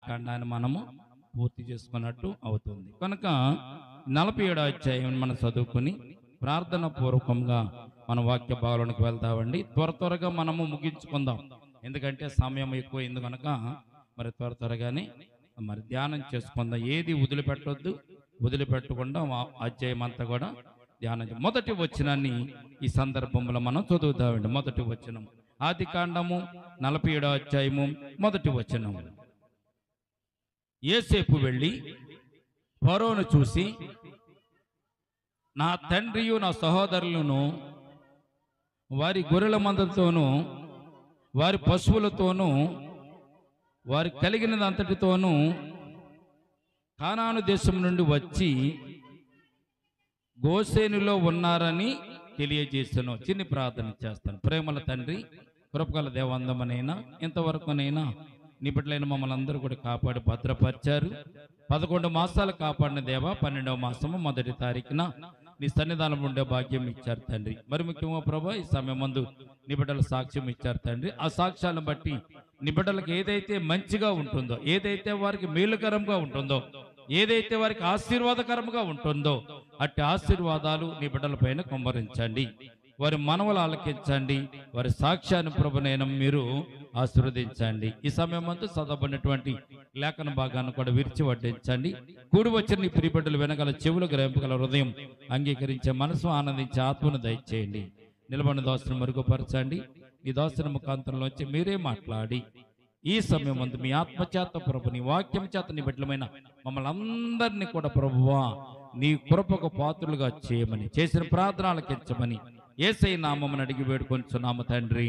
ఆదికాండాన్ని మనము పూర్తి చేసుకున్నట్టు అవుతుంది. కనుక 47వ అధ్యాయం మనం చదువుకుని ప్రార్థన పూర్వకంగా మన వాక్య భావనకు వెళ్తామండి. త్వరగా మనము ముగించుకుందాం, ఎందుకంటే సమయం ఎక్కువైంది కనుక మరి త్వరగానే మరి ధ్యానం చేసుకుందాం. ఏది వదిలిపెట్టొద్దు, వదిలిపెట్టకుండా అధ్యాయం అంతా కూడా ధ్యానం. మొదటి వచనాన్ని ఈ సందర్భంలో మనం చదువుతామండి. మొదటి వచనం ఆదికాండము 47వ అధ్యాయము మొదటి వచనం. యోసేపు వెళ్ళి ఫరోను చూసి, నా తండ్రియు నా సహోదరులను వారి గొర్రెల మందతోనూ వారి పశువులతోనూ వారి కలిగినదంతటితోనూ కానాను దేశం నుండి వచ్చి గోషేనులో ఉన్నారని తెలియజేస్తాను. చిన్ని ప్రార్థన చేస్తాను. ప్రేమల తండ్రి, కృపగల దేవందమనైనా ఇంతవరకునైనా నీ బిడ్డలైన మమ్మల్ని అందరూ కూడా కాపాడి భద్రపరిచారు. 11 మాసాలు కాపాడిన దేవ, 12వ మాసము మొదటి తారీఖున నీ సన్నిధానం ఉండే భాగ్యం ఇచ్చారు తండ్రి. మరి ముఖ్యంగా ప్రభా ఈ సమయం ముందు నీ బిడ్డల సాక్ష్యం ఇచ్చారు తండ్రి. ఆ సాక్ష్యాలను బట్టి నీ బిడ్డలకు ఏదైతే మంచిగా ఉంటుందో, ఏదైతే వారికి మేలుకరంగా ఉంటుందో, ఏదైతే వారికి ఆశీర్వాదకరంగా ఉంటుందో అట్టి ఆశీర్వాదాలు నీ బిడ్డల పైన కుమ్మరించండి. వారి మనవలు ఆలకించండి. వారి సాక్ష్యాన్ని ప్రభునైనా మీరు ఆశీర్వదించండి. ఈ సమయం అంతా చదవబడినటువంటి లేఖన భాగాన్ని కూడా విరిచి వడ్డించండి. కూడి వచ్చిన నీ ప్రియబిడ్డలు వెనకాల చెవులు గ్రహింపగల హృదయం అంగీకరించే మనసు ఆనందించే ఆత్మను దయచేయండి. నిలబడిన దోసను మెరుగుపరచండి. ఈ దోసన ముఖాంతరంలోంచి మీరే మాట్లాడి ఈ సమయం ముందు మీ ఆత్మచేత ప్రభు, నీ వాక్యం చేత నీ బిడ్డలమైన మమ్మల్ని అందరినీ కూడా ప్రభువా నీ కృపకు పాత్రులుగా చేయమని, చేసిన ప్రార్థన ఆలకించమని యేసయ్య నామమున అడిగి వేడుకొంచున్నాము తండ్రి.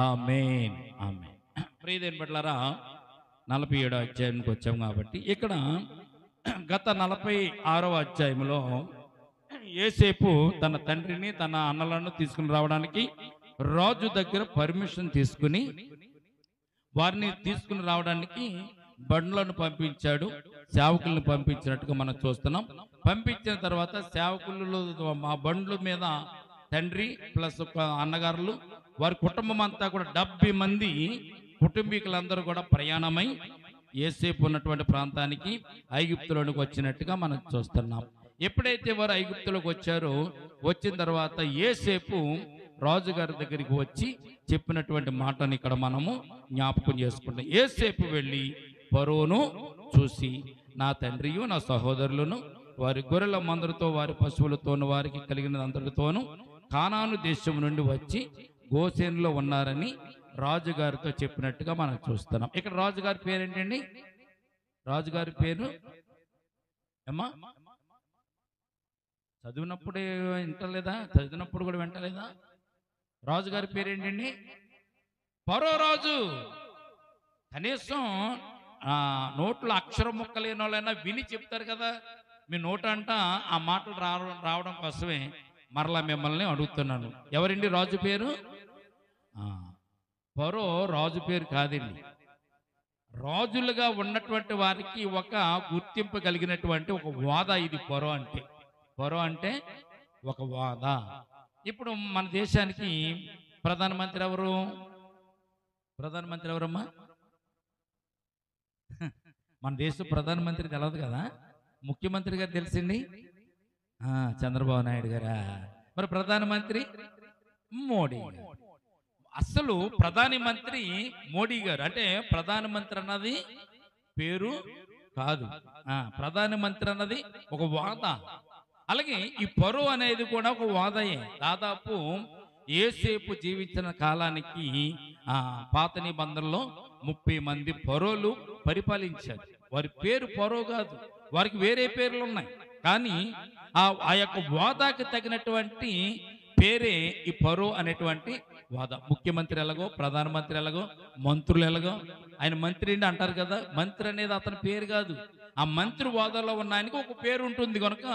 ఆమేన్, ఆమేన్. ప్రియదేని బిడ్డలారా, 47వ అధ్యాయానికి వచ్చాము కాబట్టి ఇక్కడ గత 46వ అధ్యాయంలో యోసేపు తన తండ్రిని తన అన్నలను తీసుకుని రావడానికి రాజు దగ్గర పర్మిషన్ తీసుకుని వారిని తీసుకుని రావడానికి బండ్లను పంపించాడు, సేవకులను పంపించినట్టుగా మనం చూస్తున్నాం. పంపించిన తర్వాత సేవకులు మా బండ్ల మీద తండ్రి ప్లస్ అన్నగారులు వారి కుటుంబం అంతా కూడా 70 మంది కుటుంబీకులందరూ కూడా ప్రయాణమై యోసేపు ఉన్నటువంటి ప్రాంతానికి ఐగుప్తులోనికి వచ్చినట్టుగా మనం చూస్తున్నాం. ఎప్పుడైతే వారు ఐగుప్తులోకి వచ్చారో, వచ్చిన తర్వాత యోసేపు రాజుగారి దగ్గరికి వచ్చి చెప్పినటువంటి మాటని ఇక్కడ మనము జ్ఞాపకం చేసుకుంటాం. యోసేపు వెళ్ళి ఫరోను చూసి, నా తండ్రియు నా సహోదరులను వారి గొర్రెల మందరితో వారి పశువులతోను వారికి కలిగినదంతటితోనూ కానాను దేశం నుండి వచ్చి గోషేనులో ఉన్నారని రాజుగారితో చెప్పినట్టుగా మనం చూస్తున్నాం. ఇక్కడ రాజుగారి పేరు ఏంటండి? రాజుగారి పేరు ఏమ్మా? చదివినప్పుడే వింటలేదా? చదివినప్పుడు కూడా వింటలేదా? రాజుగారి పేరు ఏంటండి? ఫరో రాజు. కనీసం నోట్లో అక్షరం ముక్కలేని వాళ్ళైనా విని చెప్తారు కదా. మీ నోటంట ఆ మాటలు రావడం కోసమే మరలా మిమ్మల్ని అడుగుతున్నాను. ఎవరండి రాజు పేరు? ఫరో రాజు పేరు కాదండి. రాజులుగా ఉన్నటువంటి వారికి ఒక గుర్తింపు కలిగినటువంటి ఒక హోదా ఇది ఫరో అంటే. ఫరో అంటే ఒక హోదా. ఇప్పుడు మన దేశానికి ప్రధానమంత్రి ఎవరు? ప్రధానమంత్రి ఎవరమ్మా? మన దేశ ప్రధానమంత్రి తెలవదు కదా. ముఖ్యమంత్రి గారు తెలిసింది, చంద్రబాబు నాయుడు గారా. మరి ప్రధానమంత్రి మోడీ. అసలు ప్రధానమంత్రి మోడీ గారు. అంటే ప్రధానమంత్రి అన్నది పేరు కాదు, ప్రధానమంత్రి అన్నది ఒక హోదా. అలాగే ఈ ఫరో అనేది కూడా ఒక హోదాయే. దాదాపు యోసేపు జీవించిన కాలానికి పాత నిబంధనలో 30 మంది ఫరోలు పరిపాలించారు. వారి పేరు ఫరో కాదు, వారికి వేరే పేర్లు ఉన్నాయి. కానీ ఆ యొక్క హోదాకి తగినటువంటి పేరే ఈ ఫరో అనేటువంటి హోదా. ముఖ్యమంత్రి ఎలాగో, ప్రధానమంత్రి ఎలాగో, మంత్రులు ఎలాగో. ఆయన మంత్రి అంటారు కదా, మంత్రి అనేది అతని పేరు కాదు. ఆ మంత్రి హోదాలో ఉన్న ఆయనకి ఒక పేరు ఉంటుంది కనుక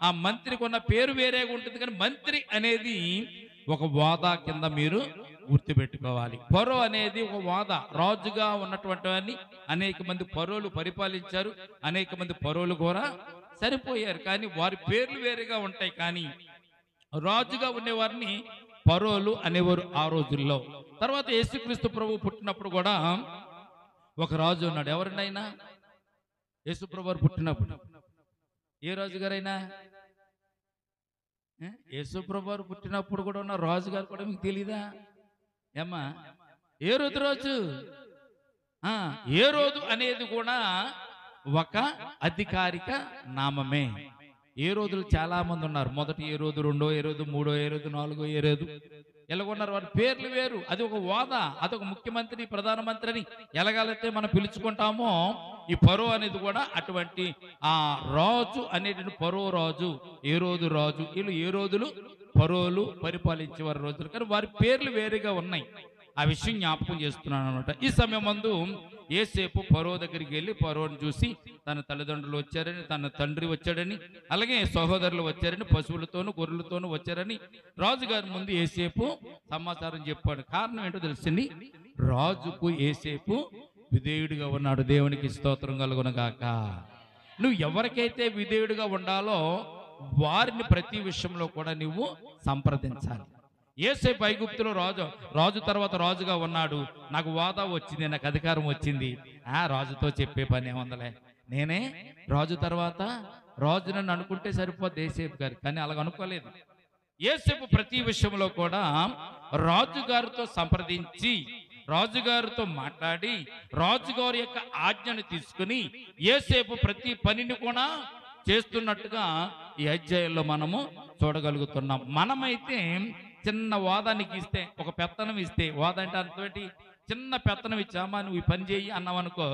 ఆ మంత్రికి ఉన్న పేరు వేరేగా ఉంటుంది. కానీ మంత్రి అనేది ఒక హోదా కింద మీరు గుర్తుపెట్టుకోవాలి. ఫరో అనేది ఒక హోదా. రాజుగా ఉన్నటువంటి వారిని అనేక మంది ఫరోలు పరిపాలించారు, అనేక మంది ఫరోలు కూడా సరిపోయారు. కానీ వారి పేర్లు వేరేగా ఉంటాయి. కానీ రాజుగా ఉండేవారిని ఫరోలు అనేవారు ఆ రోజుల్లో. తర్వాత యేసుక్రీస్తు ప్రభు పుట్టినప్పుడు కూడా ఒక రాజు ఉన్నాడు. ఎవరండి ఆయన? యేసుప్రభు వారు పుట్టినప్పుడు ఏ రాజుగారైనా, యేసుప్రభు వారు పుట్టినప్పుడు కూడా ఉన్న రాజుగారు కూడా మీకు తెలీదా ఏమ్మా? ఏ రోజు రాజు? ఏ రోజు అనేది కూడా ఒక అధికారిక నామమే. ఏ రోజులు చాలా మంది ఉన్నారు. మొదటి ఏ రోజు, రెండో ఏ రోజు, మూడో ఏ రోజు, నాలుగో ఏ రోజు, ఎలాగొన్నారు. వారి పేర్లు వేరు. అది ఒక హోదా, అదొక ముఖ్యమంత్రి, ప్రధానమంత్రిని ఎలాగైతే మనం పిలుచుకుంటామో ఈ ఫరో అనేది కూడా అటువంటి ఆ రాజు అనేటువంటి ఫరో రాజు, ఏ రోజు రాజు. వీళ్ళు ఏ రోజులు ఫరోలు పరిపాలించే వారి రోజులు, కానీ వారి పేర్లు వేరుగా ఉన్నాయి. ఆ విషయం జ్ఞాపకం చేస్తున్నాను అనమాట. ఈ సమయం ముందు యేసేపు ఫరో దగ్గరికి వెళ్ళి ఫరోని చూసి తన తల్లిదండ్రులు వచ్చారని, తన తండ్రి వచ్చాడని, అలాగే సహోదరులు వచ్చారని, పశువులతోనూ గొర్రెలతోనూ వచ్చారని రాజుగారి ముందు యేసేపు సమాచారం చెప్పాడు. కారణం ఏంటో తెలిసింది. రాజుకు యేసేపు విధేయుడిగా ఉన్నాడు. దేవునికి స్తోత్రం కలుగునగాక. నువ్వు ఎవరికైతే విధేయుడిగా ఉండాలో వారిని ప్రతి విషయంలో కూడా నువ్వు సంప్రదించాలి. యేసేపు ఐగుప్తులో రాజు తర్వాత రాజుగా ఉన్నాడు. నాకు హోదా వచ్చింది, నాకు అధికారం వచ్చింది. రాజుతో చెప్పే పని ఏముందలే, నేనే రాజు తర్వాత రాజు నన్ను అనుకుంటే సరిపోద్ది యేసేపు గారు. కానీ అలాగ అనుకోలేదు. యేసేపు ప్రతి విషయంలో కూడా రాజుగారితో సంప్రదించి, రాజుగారితో మాట్లాడి, రాజుగారి యొక్క ఆజ్ఞను తీసుకుని యేసేపు ప్రతి పనిని కూడా చేస్తున్నట్టుగా ఈ అధ్యాయంలో మనము చూడగలుగుతున్నాం. మనమైతే చిన్న హోదానికి ఇస్తే, ఒక పెత్తనం ఇస్తే, హోదా అంటే అర్థమేంటి? చిన్న పెత్తనం ఇచ్చామా, నువ్వు ఈ పని చేయి అన్నావనుకో,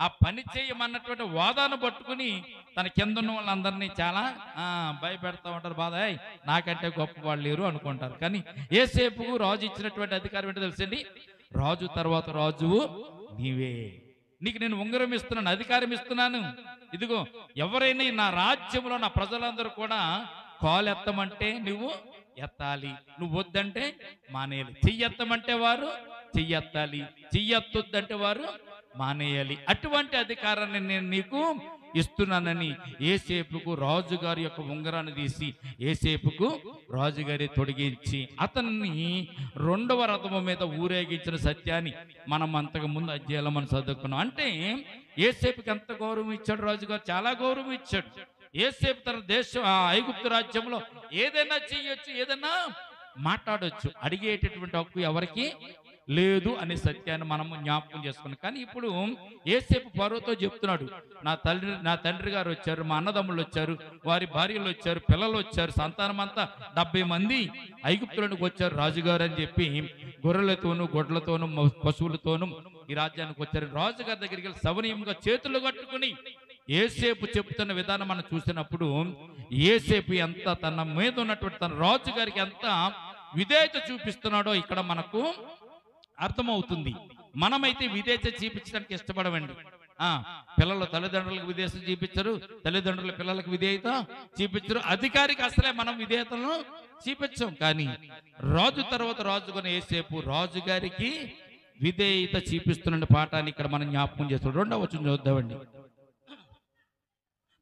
ఆ పని చేయమన్నటువంటి హోదాను పట్టుకుని తన కింద ఉన్న వాళ్ళందరినీ చాలా భయపెడతా ఉంటారు. బాధ, నాకంటే గొప్ప వాళ్ళు లేరు అనుకుంటారు. కానీ యేసేపుకు రాజు ఇచ్చినటువంటి అధికారం ఏంటో తెలుసండి. రాజు తర్వాత రాజువు నీవే, నీకు నేను ఉంగరం ఇస్తున్నాను, అధికారం ఇస్తున్నాను. ఇదిగో, ఎవరైనా నా రాజ్యంలో నా ప్రజలందరూ కూడా కాలు ఎత్తమంటే నువ్వు ఎత్తాలి, నువ్వు వద్దంటే మానేయాలి. చెయ్యెత్తమంటే వారు చెయ్యెత్తాలి, చెయ్యెత్తొద్దంటే వారు మానేయాలి. అటువంటి అధికారాన్ని నేను నీకు ఇస్తున్నానని యేసేపుకు రాజుగారి యొక్క ఉంగరాన్ని తీసి యేసేపుకు రాజుగారి తొడిగించి అతన్ని రెండవ రథము మీద ఊరేగించిన సత్యాన్ని మనం అంతకు ముందు అధ్యాయంలో మనం చదువుకున్నాం. అంటే యేసేపుకి ఎంత గౌరవం ఇచ్చాడు రాజుగారు? చాలా గౌరవం ఇచ్చాడు. యేసేపు తన దేశం ఐగుప్తు రాజ్యంలో ఏదైనా చెయ్యొచ్చు, ఏదైనా మాట్లాడొచ్చు, అడిగేటటువంటి హక్కు ఎవరికి లేదు అనే సత్యాన్ని మనము జ్ఞాపకం చేసుకున్నాం. కానీ ఇప్పుడు యేసేపు ఫరోతో చెప్తున్నాడు, నా తండ్రి గారు వచ్చారు, మా అన్నదమ్ములు వచ్చారు, వారి భార్యలు వచ్చారు, పిల్లలు వచ్చారు, సంతానం అంతా 70 మంది ఐగుప్తులకు వచ్చారు రాజుగారు అని చెప్పి గొర్రెలతోనూ గొడ్లతోనూ పశువులతోనూ ఈ రాజ్యానికి వచ్చారు. రాజుగారి దగ్గరికి వెళ్ళి సవనీయంగా చేతులు కట్టుకుని యేసేపు చెప్తున్న విధానం మనం చూసినప్పుడు యేసేపు ఎంత తన మీద ఉన్నటువంటి తన రాజు గారికి ఎంత విధేయత చూపిస్తున్నాడో ఇక్కడ మనకు అర్థమవుతుంది. మనమైతే విధేయత చూపించడానికి ఇష్టపడమండి. పిల్లలు తల్లిదండ్రులకు విధేయత చూపించరు, తల్లిదండ్రుల పిల్లలకు విధేయత చూపించరు, అధికారికి అసలే మనం విధేయతను చూపించాం. కానీ రాజు తర్వాత రాజుగానే యేసేపు రాజు గారికి విధేయత చూపిస్తున్న పాఠాన్ని ఇక్కడ మనం జ్ఞాపకం చేస్తాం. 2వ వచనం చూద్దామండి.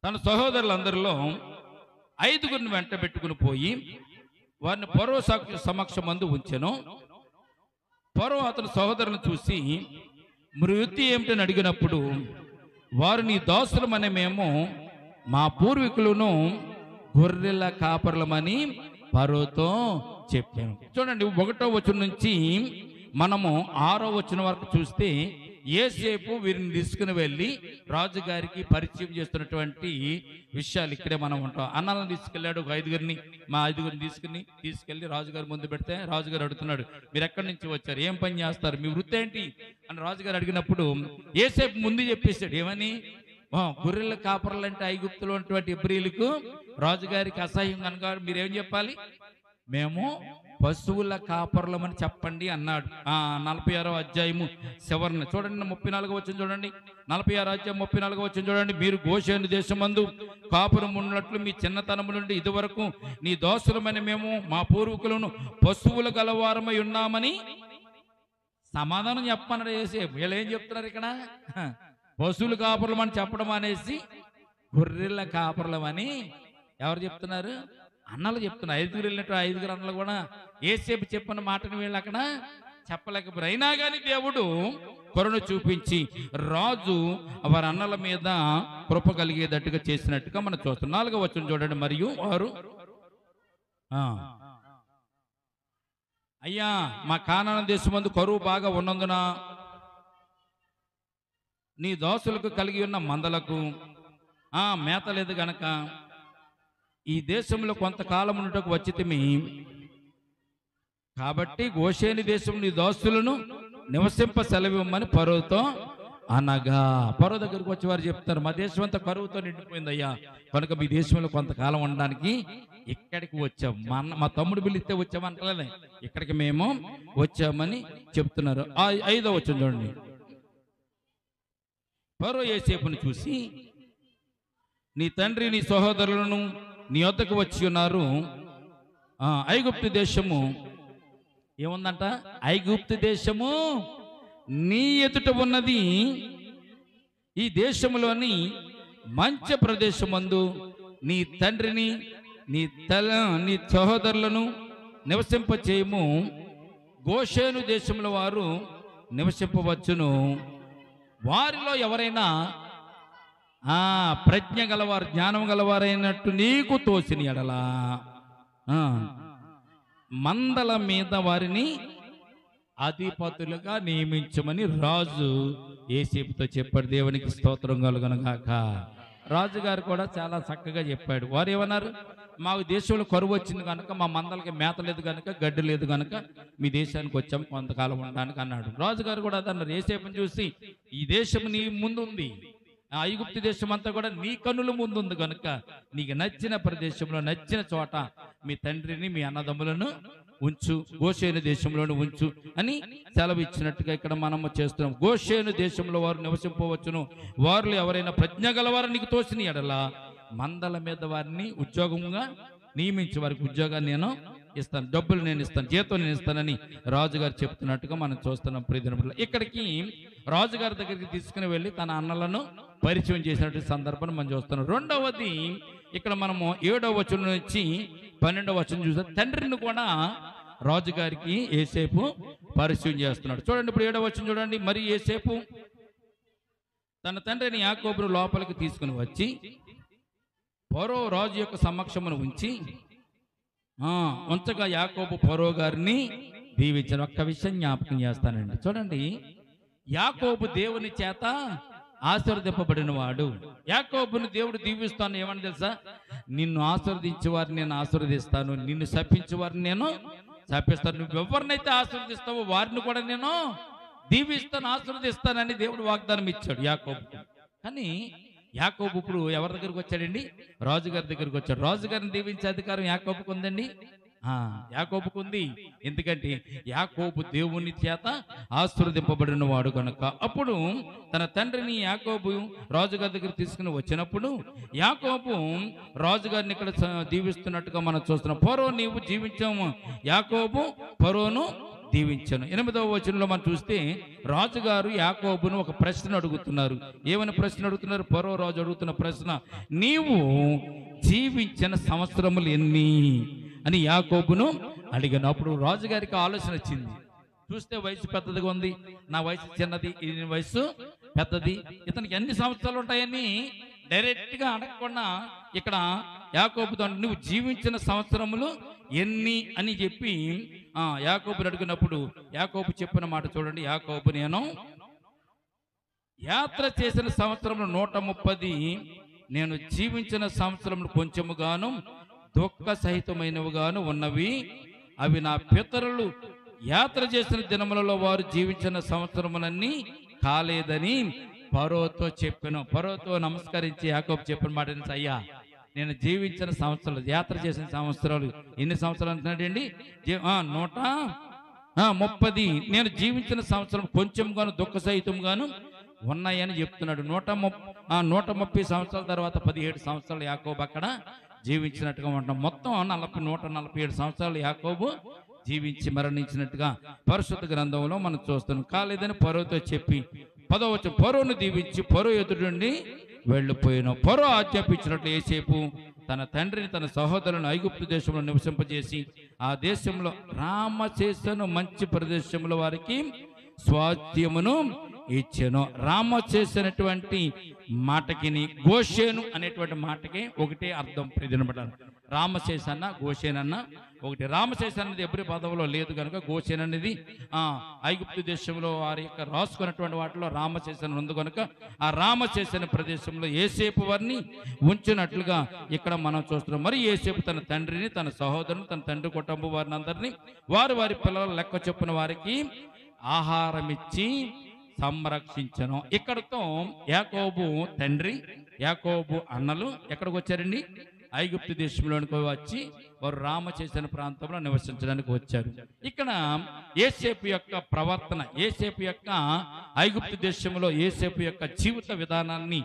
తన సహోదరులందరిలో 5గురిని వెంట పెట్టుకుని పోయి వారిని ఫరో సమక్షం మందు ఉంచెను. ఫరో అతని సహోదరులను చూసి మరి వృత్తి ఏమిటని అడిగినప్పుడు వారు నీ దాసులమని మేము మా పూర్వీకులను గొర్రెల కాపర్లమని ఫరోతో చెప్పాను. చూడండి, 1వ వచనం నుంచి మనము 6వ వచనం వరకు చూస్తే యేసేపు వీరిని తీసుకుని వెళ్ళి రాజుగారికి పరిచయం చేస్తున్నటువంటి విషయాలు ఇక్కడే మనం ఉంటాం. అన్నాలను తీసుకెళ్ళాడు, ఒక 5గురిని, మా 5గురిని తీసుకెళ్ళి రాజుగారి ముందు పెడితే రాజుగారు అడుగుతున్నాడు, మీరు ఎక్కడి నుంచి వచ్చారు, ఏం పని చేస్తారు, మీ వృత్తి ఏంటి అని రాజుగారు అడిగినప్పుడు యేసేపు ముందు చెప్పేశాడు. ఏమని? గొర్రెల కాపర్లు అంటే ఐగుప్తులో ఉన్నటువంటి హెబ్రీయులకు రాజుగారికి అసహ్యం కనుక మీరేం చెప్పాలి? మేము పశువుల కాపర్లమని చెప్పండి అన్నాడు. 46వ అధ్యాయము చివరిని చూడండి, 34వ వచనం చూడండి. 46వ అధ్యాయం 34వ వచనం చూడండి. మీరు గోషేను దేశమందు కాపురం ఉన్నట్లు మీ చిన్నతనము నుండి ఇదివరకు నీ దోసులమని మేము మా పూర్వీకులను పశువుల గలవారమై ఉన్నామని సమాధానం చెప్పమన్నాడు యేసేపు. వీళ్ళు ఏం చెప్తున్నారు ఇక్కడ? పశువుల కాపురమని చెప్పడం అనేసి గొర్రెల కాపురమని ఎవరు చెప్తున్నారు? అన్నలు చెప్తున్నారు. 5గురు వెళ్ళినట్టు 5గురు అన్నలు కూడా యేసేపు చెప్పిన మాటను వీళ్ళు అక్కడ చెప్పలేకపోయారు. అయినా కానీ దేవుడు కరుణ చూపించి రాజు వారి అన్నల మీద కృప కలిగేటట్టుగా చేసినట్టుగా మనం చూస్తాం. 4వ వచనం చూడండి. మరియు వారు అయ్యా మా కానాను దేశమందు కరువు బాగా ఉన్నందున నీ దోసులకు కలిగి ఉన్న మందలకు మేత లేదు గనక ఈ దేశంలో కొంతకాలం ఉన్నటకు వచ్చితిమి. కాబట్టి గోషేని దేశం నీ దోస్తులను నివసింప సెలవిమ్మని ఫరోతో అనగా, ఫరో దగ్గరికి వచ్చి వారు చెప్తారు, మా దేశం అంతా కరువుతో నిండిపోయిందయ్యా, కనుక మీ దేశంలో కొంతకాలం ఉండడానికి ఇక్కడికి వచ్చాం. మా తమ్ముడు పిలిస్తే వచ్చామంటలే, ఇక్కడికి మేము వచ్చామని చెప్తున్నారు. 5వ వచనం చూడండి. ఫరో యోసేపును చూసి, నీ తండ్రి నీ సహోదరులను నీ వద్దకు వచ్చి ఉన్నారు. ఐగుప్తు దేశము ఏముందంట? ఐగుప్తు దేశము నీ ఎదుట ఉన్నది. ఈ దేశంలోని మంచి ప్రదేశమందు నీ తండ్రిని నీ సహోదరులను నివసింపచేయము. గోషేను దేశంలో వారు నివసింపవచ్చును. వారిలో ఎవరైనా ప్రజ్ఞ గలవారు, జ్ఞానం గలవారైనట్టు నీకు తోసిన ఎడలా మందల మీద వారిని అధిపతులుగా నియమించమని రాజు యోసేపుతో చెప్పాడు. దేవునికి స్తోత్రం కలుగునుగాక. రాజుగారు కూడా చాలా చక్కగా చెప్పాడు. వారు ఏమన్నారు? మా దేశంలో కరువు వచ్చింది కనుక, మా మందలకి మేత లేదు కనుక, గడ్డి లేదు కనుక మీ దేశానికి వచ్చాము కొంతకాలం ఉండడానికి అన్నాడు. రాజుగారు కూడా అన్నారు, యోసేపుని చూసి, ఈ దేశం నీ ముందుంది, ఐగుప్తు దేశం అంతా కూడా నీ కన్నుల ముందుంది కనుక నీకు నచ్చిన ప్రదేశంలో నచ్చిన చోట మీ తండ్రిని మీ అన్నదమ్ములను ఉంచు, గోషేను దేశంలోనే ఉంచు అని సెలవు ఇచ్చినట్టుగా ఇక్కడ మనము చేస్తున్నాం. గోషేను దేశంలో వారు నివసింపవచ్చును. వారిలో ఎవరైనా ప్రజ్ఞ గలవారు నీకు తోసిన ఎడల మందల మీద వారిని ఉద్యోగంగా నియమించి వారికి ఉద్యోగాన్ని నేను ఇస్తాను, డబ్బులు నేను ఇస్తాను, జీతం నేను ఇస్తానని రాజుగారు చెప్తున్నట్టుగా మనం చూస్తున్నాం. ప్రియదినములు ఇక్కడికి రాజుగారి దగ్గరికి తీసుకుని వెళ్ళి తన అన్నలను పరిచయం చేసినటువంటి సందర్భాన్ని మనం చూస్తున్నాం. రెండవది ఇక్కడ మనము 7వ వచనం నుంచి 12వ వచనం చూస్తే తండ్రిని కూడా రాజుగారికి యోసేపు పరిచయం చేస్తున్నాడు. చూడండి ఇప్పుడు 7వ వచనం చూడండి. మరి యోసేపు తన తండ్రిని యాకోబును లోపలికి తీసుకుని వచ్చి ఫరో రాజు యొక్క సమక్షమును ఉంచగా యాకోబు ఫరో గారిని దీవించాను. ఒక్క విషయం జ్ఞాపకం చేస్తానండి. చూడండి, యాకోబు దేవుని చేత ఆశీర్వదింపబడిన వాడు. యాకోబుని దేవుడు దీవిస్తాను ఏమని తెలుసా? నిన్ను ఆశీర్వదించే వారిని నేను ఆశీర్వదిస్తాను, నిన్ను శపించే వారిని నేను శపిస్తాను, నువ్వు ఎవరినైతే ఆశీర్వదిస్తావో వారిని కూడా నేను దీవిస్తాను, ఆశీర్వదిస్తానని దేవుడు వాగ్దానం ఇచ్చాడు యాకోబు. కానీ యాకోబు ఇప్పుడు ఎవరి దగ్గరికి వచ్చాడండి? రాజుగారి దగ్గరికి వచ్చాడు. రాజుగారిని దీవించే అధికారం యాకోబుకు ఉందండి. యాకోబుకు ఉంది. ఎందుకంటే యాకోబు దేవుని చేత ఆశీర్వదింపబడిన వాడు కనుక. అప్పుడు తన తండ్రిని యాకోబు రాజుగారి దగ్గర తీసుకుని వచ్చినప్పుడు యాకోబు రాజుగారిని ఇక్కడ దీవిస్తున్నట్టుగా మనం చూస్తున్నాం. ఫరో నీవు జీవించాము, యాకోబు ఫరోను దీవించాను. 8వ వచనంలో మనం చూస్తే రాజుగారు యాకోబును ఒక ప్రశ్న అడుగుతున్నారు. ఏమని ప్రశ్న అడుగుతున్నారు? ఫరో రాజు అడుగుతున్న ప్రశ్న, నీవు జీవించిన సంవత్సరములు ఎన్ని అని యాకోబును అడిగాను. అప్పుడు రాజుగారికి ఆలోచన వచ్చింది. చూస్తే వయసు పెద్దదిగా ఉంది, నా వయసు చిన్నది, ఈ వయసు పెద్దది, ఇతనికి ఎన్ని సంవత్సరాలు ఉంటాయని డైరెక్ట్ గా అడగకుండా ఇక్కడ యాకోబుతో నువ్వు జీవించిన సంవత్సరములు ఎన్ని అని చెప్పి యాకోబుని అడిగినప్పుడు యాకోబు చెప్పిన మాట చూడండి. యాకోబు నేను యాత్ర చేసిన సంవత్సరంలో 130, నేను జీవించిన సంవత్సరంలో కొంచెముగాను దుఃఖ సహితమైనవిగాను ఉన్నవి, అవి నా పితరులు యాత్ర చేసిన దినములలో వారు జీవించిన సంవత్సరములన్నీ కాలేదని ఫరోతో చెప్పాను. ఫరోతో నమస్కరించి యాకోబు చెప్పిన మాట, అయ్యా నేను జీవించిన సంవత్సరాలు, యాత్ర చేసిన సంవత్సరాలు ఎన్ని సంవత్సరాలు అంటున్నాడండి? 130, నేను జీవించిన సంవత్సరం కొంచెంగాను దుఃఖ సహితంగాను ఉన్నాయని చెప్తున్నాడు. 130 సంవత్సరాల తర్వాత 17 సంవత్సరాలు యాకోబు అక్కడ జీవించినట్టుగా ఉంటాం. మొత్తం 147 సంవత్సరాలు యాకోబు జీవించి మరణించినట్టుగా పరిశుద్ధ గ్రంథంలో మనం చూస్తున్నాం. కాలేదని ఫరోతో చెప్పి 10వ వచనం, ఫరోను దీవించి ఫరో ఎదురు నుండి వెళ్ళిపోయిన. ఫరో ఆజ్ఞాపించినట్లు యోసేపు తన తండ్రిని తన సహోదరులను ఐగుప్తు దేశంలో నివసింపజేసి ఆ దేశంలో రామశేషను మంచి ప్రదేశంలో వారికి స్వాస్థ్యమును ఇచ్చెను. రామ చేసినటువంటి మాటకి గోషేను అనేటువంటి మాటకి ఒకటే అర్థం. ప్రియదినబడ్డాను. రామశేషన్న గోషేనన్న ఒకటి. రామశేష్ అనేది ఎబ్రి పదంలో లేదు కనుక గోషేన్ అనేది ఐగుప్తు దేశంలో వారి యొక్క రాసుకున్నటువంటి వాటిలో రామశేషన్ ఉంది కనుక ఆ రామశేషన ప్రదేశంలో యోసేపు వారిని ఉంచినట్లుగా ఇక్కడ మనం చూస్తున్నాం. మరి యోసేపు తన తండ్రిని, తన సహోదరుని, తన తండ్రి కుటుంబం వారిని అందరినీ వారి పిల్లల లెక్క చొప్పున వారికి ఆహారం ఇచ్చి సంరక్షించను. ఇక్కడతో యాకోబు తండ్రి, యాకోబు అన్నలు ఎక్కడికి వచ్చారండి? ఐగుప్తు దేశంలోనికి వచ్చి వారు రామ చేసిన ప్రాంతంలో నివసించడానికి వచ్చారు. ఇక్కడ యోసేపు యొక్క ప్రవర్తన, యోసేపు యొక్క ఐగుప్తు దేశంలో యోసేపు యొక్క జీవిత విధానాన్ని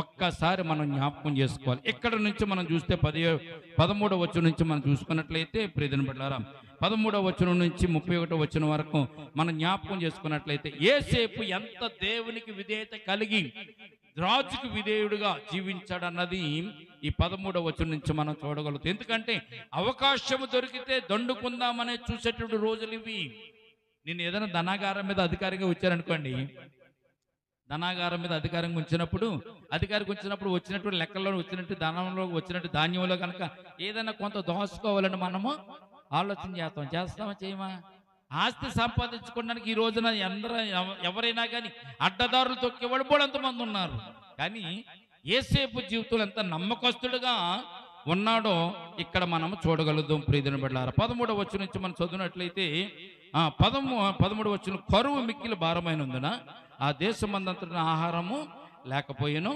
ఒక్కసారి మనం జ్ఞాపకం చేసుకోవాలి. ఇక్కడ నుంచి మనం చూస్తే 13వ వచనం నుంచి మనం చూసుకున్నట్లయితే ప్రియదిన బిడ్డలారా 13వ వచనం నుంచి 31వ వచనం వరకు మనం జ్ఞాపకం చేసుకున్నట్లయితే యోసేపు ఎంత దేవునికి విధేయత కలిగి రాజుకు విధేయుడుగా జీవించాడన్నది ఈ 13వ వచనం నుంచి మనం చూడగలుగుతాం. ఎందుకంటే అవకాశం దొరికితే దండుకుందామనే చూసేటువంటి రోజులు ఇవి. నేను ఏదైనా ధనాగారం మీద అధికారిగా వచ్చారనుకోండి, ధనాగారం మీద అధికారంగా ఉంచినప్పుడు వచ్చినటువంటి లెక్కల్లో వచ్చినట్టు ధనంలో వచ్చినట్టు ధాన్యంలో కనుక ఏదైనా కొంత దోసుకోవాలని మనము ఆలోచన చేస్తామా చేయమా? ఆస్తి సంపాదించుకోవడానికి ఈ రోజున ఎవరైనా కానీ అడ్డదారులు తొక్కేవాడు బోడంతమంది ఉన్నారు. కానీ యోసేపు జీవితంలో ఎంత నమ్మకస్తుడుగా ఉన్నాడో ఇక్కడ మనం చూడగలుగుతాం. ప్రియదిన బిడ్డలారా 13వ వచనం నుంచి మనం చదివినట్లయితే 13వ వచనం, కరువు మిక్కిలి భారమైనందున ఆ దేశమందంతట ఆహారము లేకపోయేను.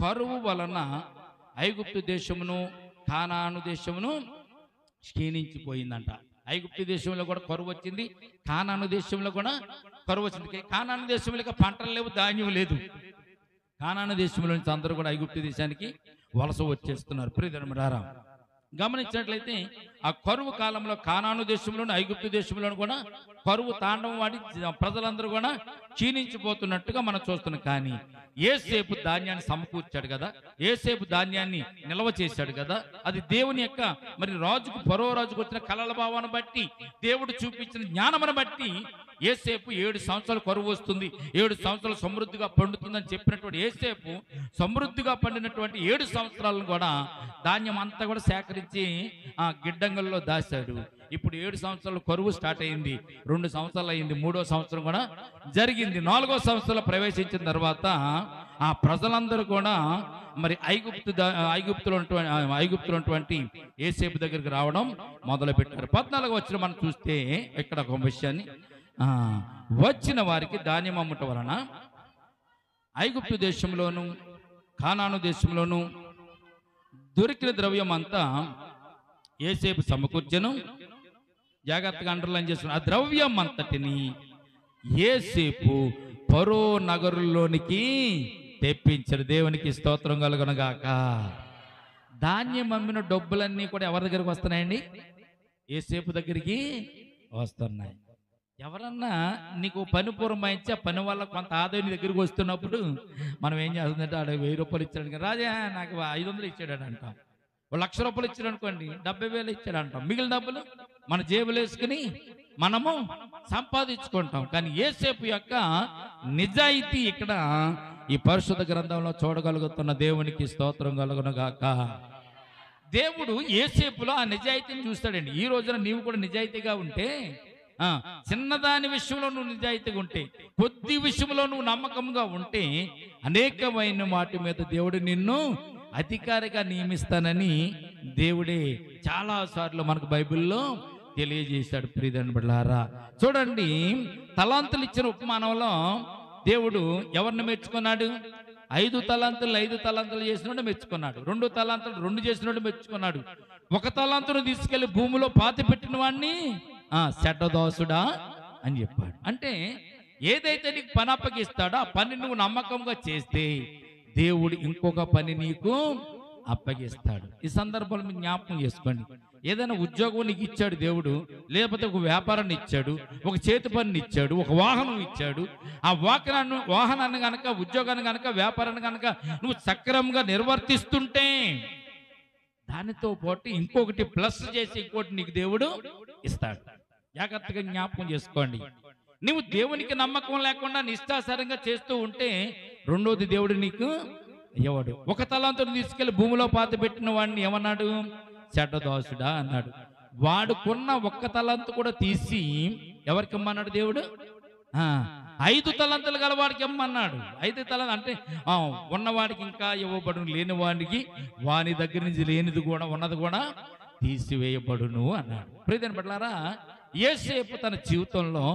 కరువు వలన ఐగుప్తు దేశమును కానాను దేశమును క్షీణించిపోయిందంట. ఐగుప్తు దేశంలో కూడా కరువు వచ్చింది, కానాను దేశంలో కూడా కరువు వచ్చింది. కానాను దేశంలో పంటలు లేవు, ధాన్యం లేదు. కానాను దేశంలో నుంచి అందరూ కూడా ఐగుప్తు దేశానికి వలస వచ్చేస్తున్నారు. ప్రియధర్మరారా గమనించినట్లయితే ఆ కరువు కాలంలో కానాను దేశంలోను ఐగుప్తు దేశంలోను కూడా కరువు తాండవం వాడి ప్రజలందరూ కూడా క్షీణించిపోతున్నట్టుగా మనం చూస్తున్నాం. కానీ యోసేపు ధాన్యాన్ని సమకూర్చాడు కదా, యోసేపు ధాన్యాన్ని నిల్వ చేశాడు కదా, అది దేవుని యొక్క మరి ఫరో రాజుకు వచ్చిన కలల భావాన్ని బట్టి, దేవుడు చూపించిన జ్ఞానమును బట్టి యోసేపు 7 సంవత్సరాలు కరువు వస్తుంది, 7 సంవత్సరాలు సమృద్ధిగా పండుతుందని చెప్పినటువంటి యోసేపు సమృద్ధిగా పండినటువంటి 7 సంవత్సరాలను కూడా ధాన్యం అంతా కూడా సేకరించి ఆ గిడ్డంగల్లో దాశాడు. ఇప్పుడు 7 సంవత్సరాలు కరువు స్టార్ట్ అయింది, 2 సంవత్సరాలు అయింది, 3వ సంవత్సరం కూడా జరిగింది. 4వ సంవత్సరంలో ప్రవేశించిన తర్వాత ఆ ప్రజలందరూ కూడా మరి ఐగుప్తులో ఉన్నటువంటి యోసేపు దగ్గరికి రావడం మొదలు పెట్టారు. 14వ వచనం మనం చూస్తే ఇక్కడ ఒక విషయాన్ని, వచ్చిన వారికి ధాన్యం అమ్ముట వలన ఐగుప్తు దేశంలోను కానాను దేశంలోను దొరికిన ద్రవ్యం అంతా యోసేపు సమకూర్చెను. జాగ్రత్తగా అండర్లైన్ చేస్తున్న ఆ ద్రవ్యం అంతటిని యోసేపు ఫరో నగరులోనికి తెప్పించాడు. దేవునికి స్తోత్రం కలుగునుగాక. ధాన్యం అమ్మిన డబ్బులన్నీ కూడా ఎవరి దగ్గరికి వస్తున్నాయండి? యోసేపు దగ్గరికి వస్తున్నాయి. ఎవరన్నా నీకు పని పూర్వమైంచి ఆ పని వల్ల కొంత ఆదాయం దగ్గరికి వస్తున్నప్పుడు మనం ఏం చేస్తుందంటే ఆడ 1000 రూపాయలు ఇచ్చాడు, రాజా నాకు 500 ఇచ్చాడు అంటాం. 1,00,000 రూపాయలు ఇచ్చాడు అనుకోండి, 70,000 ఇచ్చాడు అంటాం. మిగిలిన డబ్బులు మన జేబులు వేసుకుని మనము సంపాదించుకుంటాం. కానీ యోసేపు యొక్క నిజాయితీ ఇక్కడ ఈ పరిశుద్ధ గ్రంథంలో చూడగలుగుతున్న దేవునికి స్తోత్రం కలుగునుగాక. దేవుడు యోసేపులో ఆ నిజాయితీని చూస్తాడండి. ఈ రోజున నీవు కూడా నిజాయితీగా ఉంటే, చిన్నదాని విషయంలో నువ్వు నిజాయితీగా ఉంటే, కొద్ది విషయంలో నువ్వు నమ్మకంగా ఉంటే, అనేకమైన వాటి మీద దేవుడు నిన్ను అధికారిగా నియమిస్తానని దేవుడే చాలా సార్లు మనకు బైబిల్లో తెలియజేశాడు. ప్రియమైన బిడ్డలారా చూడండి, తలాంతులు ఇచ్చిన ఉపమానంలో దేవుడు ఎవరిని మెచ్చుకున్నాడు? 5 తలాంతులు చేసినోడు మెచ్చుకున్నాడు. 2 తలాంతులు 2 చేసినోడు మెచ్చుకున్నాడు. 1 తలాంతును తీసుకెళ్లి భూమిలో పాతి పెట్టిన వాడిని చెడ్డదోసుడా అని చెప్పాడు. అంటే ఏదైతే నీకు పని అప్పగిస్తాడో ఆ పని నువ్వు నమ్మకంగా చేస్తే దేవుడు ఇంకొక పని నీకు అప్పగిస్తాడు. ఈ సందర్భంలో మీకు జ్ఞాపకం చేసుకోండి. ఏదైనా ఉద్యోగం నీకు ఇచ్చాడు దేవుడు, లేకపోతే ఒక వ్యాపారాన్ని ఇచ్చాడు, ఒక చేతి పనిని ఇచ్చాడు, ఒక వాహనం ఇచ్చాడు. ఆ వాహనాన్ని కనుక, ఉద్యోగాన్ని కనుక, వ్యాపారాన్ని కనుక నువ్వు సక్రమంగా నిర్వర్తిస్తుంటే దానితో పాటు ఇంకొకటి ప్లస్ చేసి ఇంకోటి నీకు దేవుడు ఇస్తాడు. జాగ్రత్తగా జ్ఞాపకం చేసుకోండి. నువ్వు దేవునికి నమ్మకం లేకుండా నిష్ఠాసారంగా చేస్తూ ఉంటే రెండోది దేవుడు నీకు ఇవ్వడు. ఒక తలాంతుని తీసుకెళ్లి భూమిలో పాత పెట్టిన వాడిని ఏమన్నాడు? చెడ్డదాసుడా అన్నాడు. వాడుకున్న ఒక్క తలంతు కూడా తీసి ఎవరికి ఇమ్మన్నాడు దేవుడు? 5 తలంతులు గల వాడికి ఇమ్మన్నాడు. 5 తలంతులు అంటే ఉన్నవాడికి ఇంకా ఇవ్వబడును, లేని వాడికి వాని దగ్గర నుంచి లేనిది కూడా ఉన్నది కూడా తీసివేయబడును అన్నాడు. ప్రియమైన బిడ్డలారా, యోసేపు తన జీవితంలో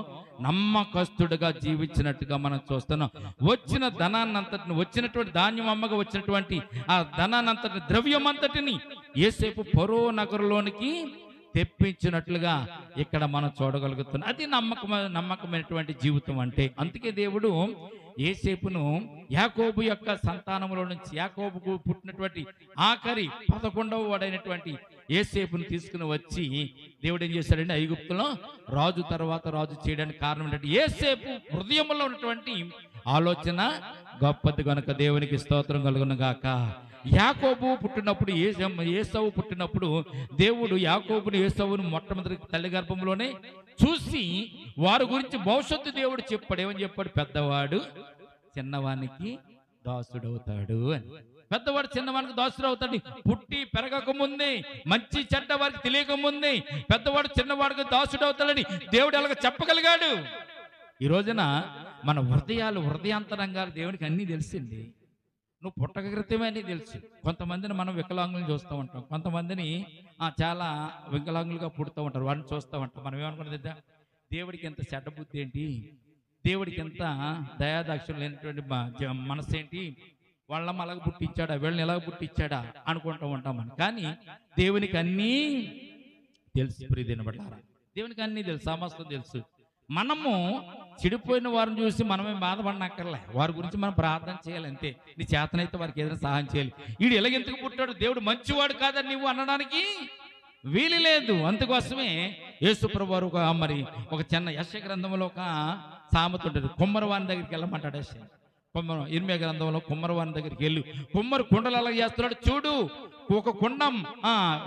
నమ్మకస్తుడుగా జీవించినట్టుగా మనం చూస్తున్నాం. వచ్చిన ధనాన్నంతటిని, వచ్చినటువంటి ధాన్యం అమ్మగా వచ్చినటువంటి ఆ ధనాన్నంతటిని, ద్రవ్యం అంతటిని యోసేపు ఫరో నగరంలోనికి తెప్పించినట్లుగా ఇక్కడ మనం చూడగలుగుతున్నాం. అది నమ్మకమైనటువంటి జీవితం అంటే. అందుకే దేవుడు యోసేపును యాకోబు యొక్క సంతానంలో నుంచి, యాకోబుకు పుట్టినటువంటి ఆఖరి 11వ వాడైనటువంటి యోసేపును తీసుకుని వచ్చి దేవుడు ఏం చేశాడంటే ఐగుప్తులో రాజు తర్వాత రాజు చేయడానికి కారణం ఏంటంటే యోసేపు హృదయంలో ఉన్నటువంటి ఆలోచన గొప్పది కనుక దేవునికి స్తోత్రం కలుగును గాక. యాకోబు పుట్టినప్పుడు, ఏసావు పుట్టినప్పుడు దేవుడు యాకోబుని ఏసావును మొట్టమొదటి తల్లి గర్భంలోనే చూసి వారి గురించి భవిష్యత్తు దేవుడు చెప్పాడు. ఏమని చెప్పాడు? పెద్దవాడు చిన్నవానికి దాసుడవుతాడు అని. పెద్దవాడు చిన్నవానికి దాసుడు అవుతాడు. పుట్టి పెరగక ముందే, మంచి చెడ్డ వారికి తెలియక ముందే పెద్దవాడు చిన్నవాడికి దాసుడు అవుతాడని దేవుడు ఎలాగ చెప్పగలిగాడు? ఈ రోజున మన హృదయాంతరంగాలు దేవునికి అన్నీ తెలిసింది. నువ్వు పుట్టక క్రితమే అన్నీ తెలుసు. కొంతమందిని మనం వికలాంగులను చూస్తూ ఉంటాం, కొంతమందిని చాలా వికలాంగులుగా పుడుతూ ఉంటారు, వాడిని చూస్తూ ఉంటాం. మనం ఏమనుకున్నది? దేవుడికి ఎంత చెడ్డ బుద్ధి ఏంటి, దేవుడికి ఎంత దయాదాక్షులు లేనటువంటి మనసు ఏంటి, వాళ్ళమ్మ అలాగ పుట్టించాడా, వీళ్ళని ఎలాగ పుట్టించాడా అనుకుంటూ ఉంటాం మనం. కానీ దేవునికి అన్నీ తెలుసు. ప్రియమైన బిడ్డలారా, దేవునికి అన్నీ తెలుసు, సమస్తం తెలుసు. మనము చెడిపోయిన వారిని చూసి మనమే బాధపడనక్కర్లే, వారి గురించి మనం ప్రార్థన చేయాలి అంతే. నీ చేతనైతే వారికి ఏదైనా సహాయం చేయాలి. వీడు ఎలాగెందుకు పుట్టాడు, దేవుడు మంచివాడు కాదని నువ్వు అనడానికి వీలు లేదు. అందుకోసమే యేసుప్రభు వారు మరి ఒక చిన్న యెషయా గ్రంథంలో ఒక సామెత ఉంటుంది. కుమ్మరవాని దగ్గరికి వెళ్ళమంటాడు యెషయా. ఇర్మీయా గ్రంథంలో కుమ్మరవాని దగ్గరికి వెళ్ళి, కుమ్మరు కుండలు అలా చేస్తున్నాడు చూడు, ఒక కుండం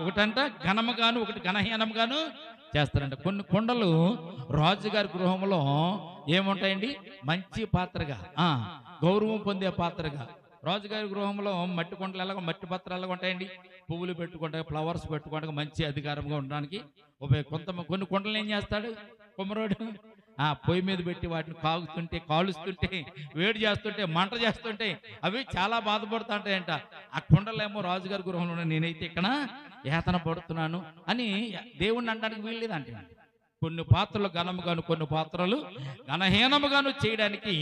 ఒకటంట ఘనముగాను ఒకటి ఘనహీనంగాను చేస్తారంట. కొన్ని కుండలు రాజుగారి గృహంలో ఏముంటాయండి? మంచి పాత్రగా, గౌరవం పొందే పాత్రగా. రాజుగారి గృహంలో మట్టి కుండలు ఎలాగో, మట్టి పాత్రలు ఎలాగ ఉంటాయండి? పువ్వులు పెట్టుకుంటా, ఫ్లవర్స్ పెట్టుకుంటా, మంచి అధికారంగా ఉండడానికి కొన్ని కుండలు ఏం చేస్తాడు కుమ్మరోడు? పొయ్యి మీద పెట్టి వాటిని కాలుస్తుంటే, వేడి చేస్తుంటే, మంట చేస్తుంటే అవి చాలా బాధపడుతూ ఉంటాయంట. ఆ కుండలేమో రాజుగారి గృహంలో నేనైతే ఇక్కడ యాతన పడుతున్నాను అని దేవుణ్ణి అనడానికి వీల్లేదంటే. కొన్ని పాత్రలు ఘనముగాను, కొన్ని పాత్రలు ఘనహీనముగాను చేయడానికి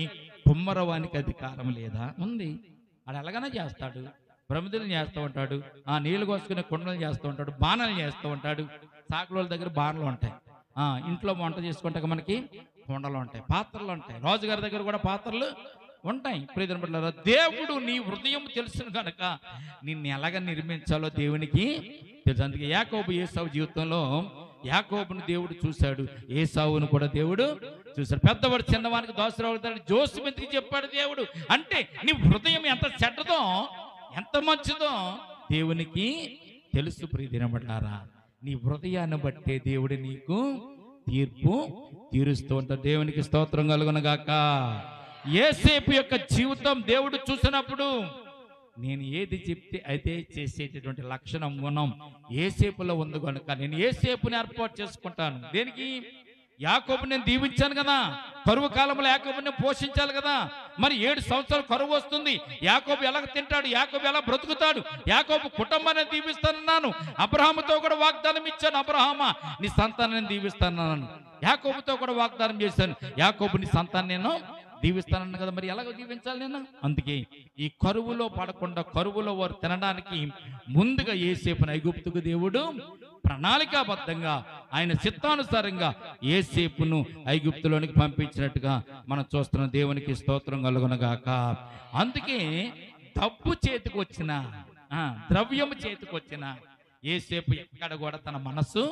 కుమ్మరవానికి అధికారం లేదా? ఉంది. అది ఎలాగైనా చేస్తాడు. ప్రమిదలు చేస్తూ ఉంటాడు, నీళ్లు కోసుకునే కుండలు చేస్తూ ఉంటాడు, బాణాలు చేస్తూ ఉంటాడు. సాకుల దగ్గర బాణలు ఉంటాయి, ఇంట్లో వంట చేసుకుంటే మనకి కుండలు ఉంటాయి, పాత్రలు ఉంటాయి. రాజుగారి దగ్గర కూడా పాత్రలు ఉంటాయి. ప్రియమైన బిడ్డలారా, దేవుడు నీ హృదయం తెలుసును కనుక నిన్ను ఎలాగ నిర్మించాలో దేవునికి తెలుసు. అందుకే యాకోబు ఏసావు జీవితంలో యాకోబును దేవుడు చూశాడు, ఏసావును కూడా దేవుడు చూశాడు. పెద్దవాడు చిన్నవానికి దాసుడు అవుతాడు జోసెఫ్ ఎందుకు చెప్పాడు దేవుడు అంటే, నీ హృదయం ఎంత చెడ్డదో ఎంత మంచిదో దేవునికి తెలుసు. ప్రియమైన బిడ్డలారా, నీ హృదయాన్ని బట్టే దేవుడు నీకు తీర్పు తీరుస్తూ ఉంటాడు. దేవునికి స్తోత్రం కలుగును గాక. యోసేపు యొక్క జీవితం దేవుడు చూసినప్పుడు నేను ఏది చెప్తే అయితే చేసేటటువంటి లక్షణం, గుణం యోసేపులో ఉంది కనుక నేను యోసేపుని ఏర్పాటు చేసుకుంటాను. దేనికి? యాకోబుని నేను దీవించాను కదా, కరువు కాలంలో యాకోబుని పోషించాలి కదా. మరి 7 సంవత్సరాలు కరువు వస్తుంది, యాకోబు ఎలా తింటాడు, యాకోబు ఎలా బ్రతుకుతాడు, యాకోబు కుటుంబాన్ని దీవిస్తానన్నాను. అబ్రహాముతో కూడా వాగ్దానం ఇచ్చాను, అబ్రహామా నీ సంతానాన్ని దీవిస్తానన్నాను. యాకోబుతో కూడా వాగ్దానం చేశాను, యాకోబు నీ సంతానం నేను దీవిస్తానన్నా కదా. మరి ఎలాగో దీవించాలి నేను? అందుకే ఈ కరువులో పడకుండా, కరువులో వారు తినడానికి ముందుగా యోసేపును ఐగుప్తుకు దేవుడు ప్రణాళికాబద్ధంగా ఆయన చిత్తానుసారంగా యోసేపును ఐగుప్తులోనికి పంపించినట్టుగా మనం చూస్తున్నాం. దేవునికి స్తోత్రం కలుగును గాక. అందుకే డబ్బు చేతికి వచ్చిన, ద్రవ్యము చేతికి వచ్చిన యోసేపు ఎక్కడ కూడా తన మనస్సు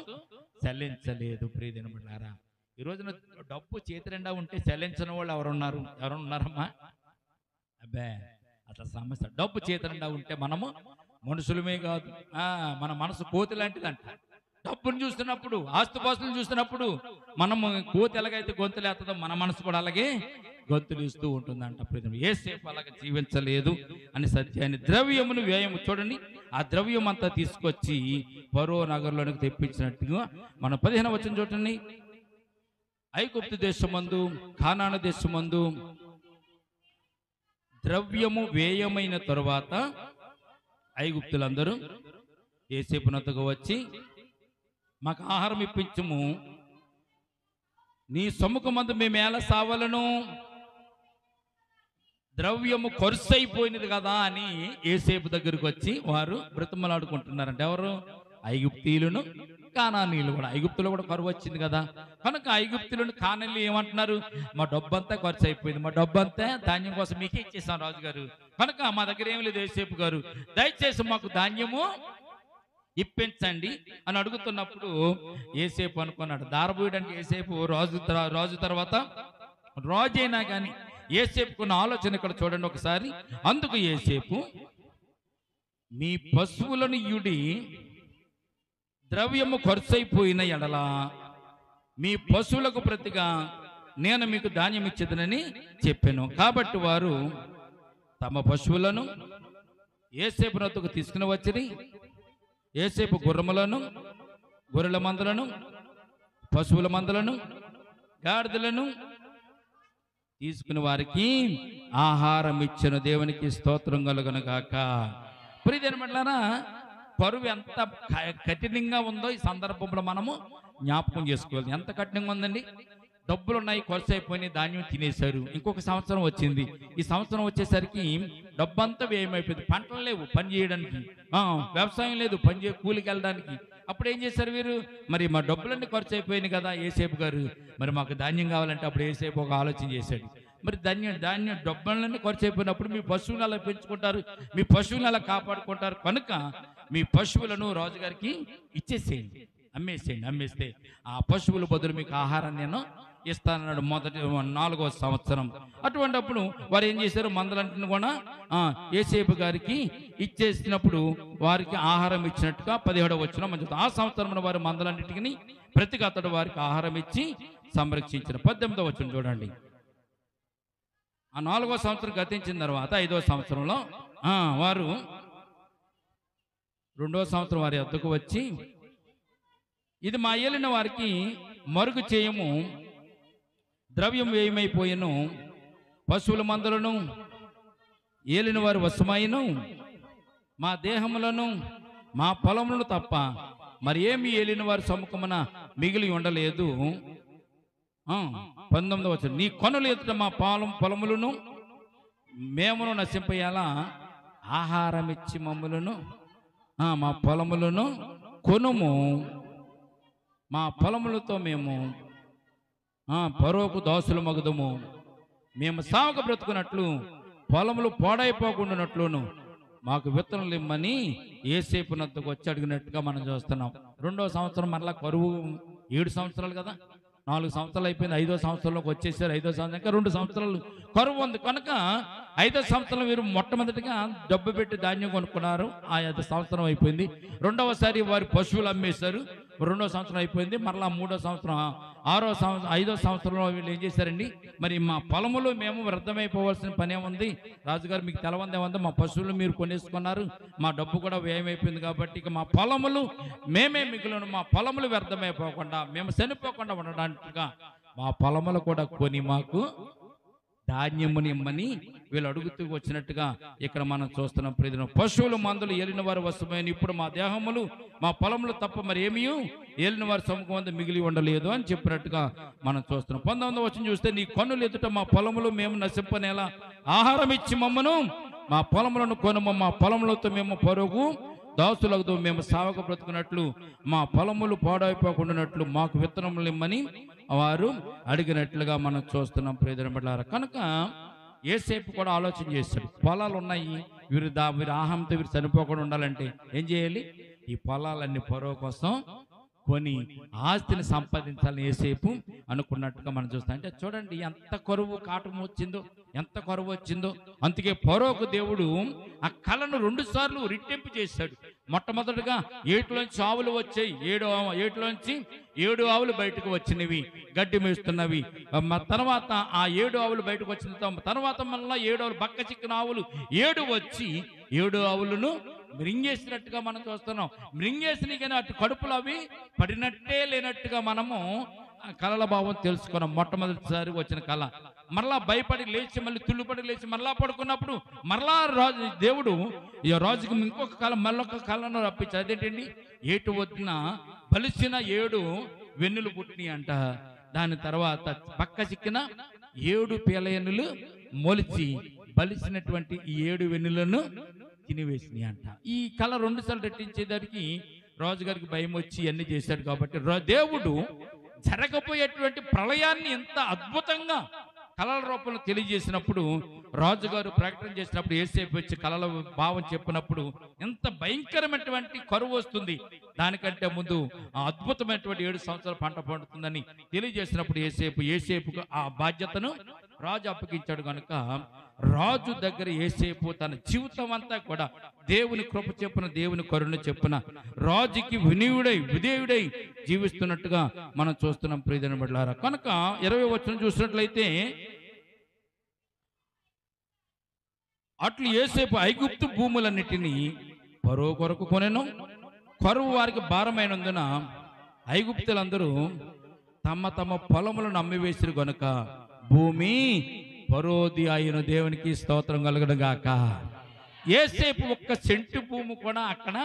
చలించలేదు. ప్రియమైన బిడ్డలారా, ఈ రోజున డబ్బు చేతి నిండా ఉంటే చలించని వాళ్ళు ఎవరున్నారమ్మా? అబ్బే, అట్లా సమస్య. డబ్బు చేతి నిండా ఉంటే మనము మనుషులమే కాదు, మన మనసు కోతి లాంటిదంట. డబ్బును చూస్తున్నప్పుడు, ఆస్తుపాస్తులను చూస్తున్నప్పుడు మనము కోతి ఎలాగైతే గొంతులేస్తుందో మన మనసు కూడా అలాగే గొంతులిస్తూ ఉంటుందంట. యేసేపు అలాగే జీవించలేదు అని సత్యాన్ని, ద్రవ్యమును వ్యయము చూడండి, ఆ ద్రవ్యం అంతా తీసుకొచ్చి ఫరో నగరంలోనికి తెప్పించినట్టుగా మనం 15వ వచనం చూడండి. ఐగుప్తు దేశమందు, కానాను దేశమందు ద్రవ్యము వ్యయమైన తరువాత ఐగుప్తులందరూ యేసేపునొద్దకు వచ్చి, మాకు ఆహారం ఇప్పించము, నీ సముఖమందు మేము ఎలా సావలను, ద్రవ్యము ఖర్చయిపోయినది కదా అని యేసేపు దగ్గరికి వచ్చి వారు బ్రతిమలాడుకుంటున్నారంటే ఎవరు? ఐగుప్తీయులను కానానీయులు కూడా. ఐగుప్తులో కూడా కరువు వచ్చింది కదా, కనుక ఐగుప్తులను కానానీయులు ఏమంటున్నారు? మా డబ్బంతా ఖర్చు అయిపోయింది, మా డబ్బంతా ధాన్యం కోసం మీకే ఇచ్చేసాం రాజుగారు, కనుక మా దగ్గర ఏం లేదు యేసేపు గారు, దయచేసి మాకు ధాన్యము ఇప్పించండి అని అడుగుతున్నప్పుడు యేసేపు అనుకున్నాడు, దారబోయడానికి యేసేపు రాజు తర్వాత రాజు అయినా కానీ యేసేపుకున్న ఆలోచన ఇక్కడ చూడండి ఒకసారి. అందుకు యేసేపు, మీ పశువులను ఇయుడి, ద్రవ్యము ఖర్చయిపోయిన ఎడల మీ పశువులకు ప్రతిగా నేను మీకు ధాన్యం ఇచ్చేదనని చెప్పాను. కాబట్టి వారు తమ పశువులను యేసేపునొద్దకు తీసుకుని వచ్చిరి. యేసేపు గుర్రములను, గొర్రెల మందలను, పశువుల మందలను, గాడిదలను తీసుకుని వారికి ఆహారం ఇచ్చిన దేవునికి స్తోత్రం కలుగును గాక. ప్రియదేనిమట్లారా, కరువు ఎంత కఠినంగా ఉందో ఈ సందర్భంలో మనము జ్ఞాపకం చేసుకోవాలి. ఎంత కఠినంగా ఉందండి. డబ్బులు ఉన్నాయి, ఖర్చు అయిపోయినాయి, ధాన్యం తినేశారు. ఇంకొక సంవత్సరం వచ్చింది, ఈ సంవత్సరం వచ్చేసరికి డబ్బంతా వ్యయమైపోయింది. పంటలు లేవు పని చేయడానికి, వ్యవసాయం లేదు పని కూలికి వెళ్ళడానికి. అప్పుడు ఏం చేశారు వీరు? మరి మా డబ్బులన్నీ ఖర్చు అయిపోయినాయి కదా యేసేపు గారు, మరి మాకు ధాన్యం కావాలంటే అప్పుడు యేసేపు ఒక ఆలోచన చేశాడు. మరి ధాన్యం డబ్బులన్నీ ఖర్చు అయిపోయినప్పుడు మీ పశువులను అలా పెంచుకుంటారు, మీ పశువులను అలా కాపాడుకుంటారు, కనుక మీ పశువులను రాజుగారికి ఇచ్చేసేయండి, అమ్మేసేయండి. అమ్మేస్తే ఆ పశువుల బదులు మీకు ఆహారాన్ని నేను ఇస్తానన్నాడు. మొదటి 4వ సంవత్సరం. అటువంటిప్పుడు వారు ఏం చేశారు? మందలంటిని కూడా యేసేపు గారికి ఇచ్చేసినప్పుడు వారికి ఆహారం ఇచ్చినట్టుగా 17వ వచనం మంచి. ఆ సంవత్సరం వారు మందలన్నిటికీ ప్రతిగా అతడు వారికి ఆహారం ఇచ్చి సంరక్షించిన. 18వ వచనం చూడండి. ఆ 4వ సంవత్సరం గతించిన తర్వాత 5వ సంవత్సరంలో వారు 2వ సంవత్సరం వారి వద్దకు వచ్చి, ఇది మా ఏలిన వారికి మరుగు చేయము, ద్రవ్యం వ్యయమైపోయెను, పశువుల మందలను ఏలిన వారి వశమైను, మా దేహములను మా పొలములను తప్ప మరి ఏమి ఏలిన వారి సముఖమున మిగిలి ఉండలేదు. 19వ వచనం. నీ కొనులు ఎదుట మా పొలములను మేమును నశింపయ్యేలా ఆహారం ఇచ్చి మమ్ములను మా పొలములను కొనుము, మా పొలములతో మేము ఫరోకు దాసులు మగుదము, మేము సాగు బ్రతుకున్నట్లు పొలములు పాడైపోకుండానట్లును మాకు విత్తనాలు ఇమ్మని యేసేపునొద్దకు వచ్చి అడిగినట్టుగా మనం చూస్తున్నాం. 2వ సంవత్సరం మరలా కరువు 7 సంవత్సరాలు కదా, 4 సంవత్సరాలు అయిపోయింది, 5వ సంవత్సరంలోకి వచ్చేసారు. 5వ సంవత్సరం ఇంకా 2 సంవత్సరాలు కరువు ఉంది, కనుక 5వ సంవత్సరం వీరు మొట్టమొదటిగా డబ్బు పెట్టి ధాన్యం కొనుక్కున్నారు. ఆ 5వ సంవత్సరం అయిపోయింది. రెండవసారి వారి పశువులు అమ్మేశారు. 2వ సంవత్సరం అయిపోయింది. మరలా 3వ సంవత్సరం, 6వ సంవత్సరం, 5వ సంవత్సరంలో వీళ్ళు ఏం చేశారండి? మరి మా పొలములు మేము వ్యర్థమైపోవాల్సిన పని ఏముంది రాజుగారు, మీకు తెలవందేముంది, మా పశువులు మీరు కొనేసుకున్నారు, మా డబ్బు కూడా వ్యయమైపోయింది, కాబట్టి ఇక మా పొలములు మేమే మిగులను, మా పొలములు వ్యర్థమైపోకుండా మేము చనిపోకుండా ఉండడానికిగా మా పొలములు కూడా కొని మాకు ధాన్యముని ఇమ్మని వీళ్ళు అడుగుతూ వచ్చినట్టుగా ఇక్కడ మనం చూస్తున్నాం. ప్రియమైన, పశువులు మందులు ఏలిన వారి వశమైన ఇప్పుడు మా దేహములు మా పొలములు తప్ప మరి ఏమీ ఏలిన వారి సముఖం అంతా మిగిలి ఉండలేదు అని చెప్పినట్టుగా మనం చూస్తున్నాం. 19వ వచనం చూస్తే, నీ కన్నులు ఎదుట మా పొలములు మేము నశింపనేలా ఆహారం ఇచ్చి మమ్మను మా పొలములను కొనుము, మా పొలములతో మేము పరుగు దాసులకు మేము సావక బ్రతుకున్నట్లు మా పొలములు పాడైపోకుండానట్లు మాకు విత్తనములు ఇమ్మని వారు అడిగినట్లుగా మనం చూస్తున్నాం. ప్రియమైన, కనుక యేసేపు కూడా ఆలోచన చేశాడు. పొలాలు ఉన్నాయి, వీరు ఆహారంతో వీరు చనిపోకుండా ఉండాలంటే ఏం చేయాలి? ఈ పొలాలన్నీ ఫరో కోసం కొని ఆస్తిని సంపాదించాలని యేసేపు అనుకున్నట్టుగా మనం చూస్తాం. అంటే చూడండి ఎంత కరువు కాటం వచ్చిందో, ఎంత కరువు వచ్చిందో. అందుకే ఫరోకు దేవుడు ఆ కళను 2 సార్లు రెట్టింపు చేశాడు. మొట్టమొదటిగా ఏటిలోంచి ఆవులు వచ్చాయి. ఏటిలోంచి 7 ఆవులు బయటకు వచ్చినవి, గడ్డి మేస్తున్నవి. తర్వాత ఆ 7 ఆవులు బయటకు వచ్చిన తర్వాత మళ్ళీ 7 ఆవులు, బక్క చిక్కిన ఆవులు 7 వచ్చి 7 ఆవులను మృంగేసినట్టుగా మనం చూస్తున్నాం. మృంగేసినవి కానీ అటు కడుపులు అవి పడినట్టే లేనట్టుగా మనము కళల భావం తెలుసుకున్నాం. మొట్టమొదటిసారి వచ్చిన కళ. మరలా భయపడి లేచి, మళ్ళీ తుల్లుపడి లేచి మరలా పడుకున్నప్పుడు మరలా దేవుడు ఈ రాజుకి ఇంకొక కళ, మళ్ళొక కళను రప్పించారు. అదేంటండి, ఏటు వద్దున బలిసిన 7 వెన్నులు పుట్టినాయి అంట. దాని తర్వాత పక్క చిక్కిన 7 పీలయనులు మొలిచి బలిసినటువంటి ఈ 7 వెన్నులను తినివేసినాయి అంట. ఈ కళ 2 సార్లు రెట్టించేదానికి రాజుగారికి భయం వచ్చి అన్ని చేశాడు. కాబట్టి దేవుడు జరగబోయేటువంటి ప్రళయాన్ని ఎంత అద్భుతంగా కళల రూపంలో తెలియజేసినప్పుడు, రాజుగారు ప్రకటన చేసినప్పుడు యేసేపు వచ్చి కళల భావం చెప్పినప్పుడు ఎంత భయంకరమైనటువంటి కరువు వస్తుంది, దానికంటే ముందు ఆ అద్భుతమైనటువంటి 7 సంవత్సరాల పంట పండుతుందని తెలియజేసినప్పుడు యేసేపుకు ఆ బాధ్యతను రాజు అప్పగించాడు. కనుక రాజు దగ్గర యేసేపు తన జీవితం అంతా కూడా దేవుని కృప చెప్పున, దేవుని కరుణ చెప్పున రాజుకి విధేయుడై జీవిస్తున్నట్టుగా మనం చూస్తున్నాం ప్రియమైన బిడ్డలారా. కనుక 20వ వచనం చూసినట్లయితే, అట్లు యేసేపు ఐగుప్తు భూములన్నిటినీ ఫరో కొరకు కొనెను. కరువు వారికి భారమైనందున ఐగుప్తులందరూ తమ తమ పొలములను అమ్మివేసిరు గనుక భూమి ఫరోది అయిన దేవునికి స్తోత్రం కలుగును గాక. యేసేపు ఒక్క సెంటు భూమి కూడా అక్కడ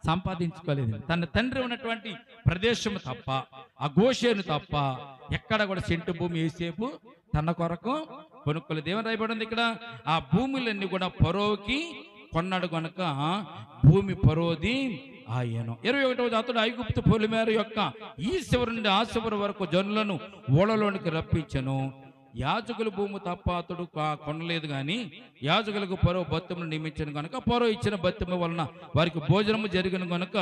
సంపాదించుకోలేదు. తన తండ్రి ఉన్నటువంటి ప్రదేశం తప్ప, ఆ గోషేను తప్ప ఎక్కడ కూడా సెంటు భూమి యేసేపు తన కొరకు కొనుక్కోలేదు. ఏమని రాయబడింది ఇక్కడ? ఆ భూములన్నీ కూడా ఫరోకి కొన్నాడు గనుక భూమి ఫరోది ఆయను. 21వ అతడు ఐగుప్తు పొలిమేర యొక్క ఈ శివరి నుండి ఆ శివరి వరకు జనులను ఓడలోనికి రప్పించను. యాజకుల భూమి తప్ప అతడు కొనలేదు గాని యాజకులకు ఫరో బత్తెమును నియమించను కనుక ఫరో ఇచ్చిన బత్తెము వలన వారికి భోజనము జరిగిన కనుక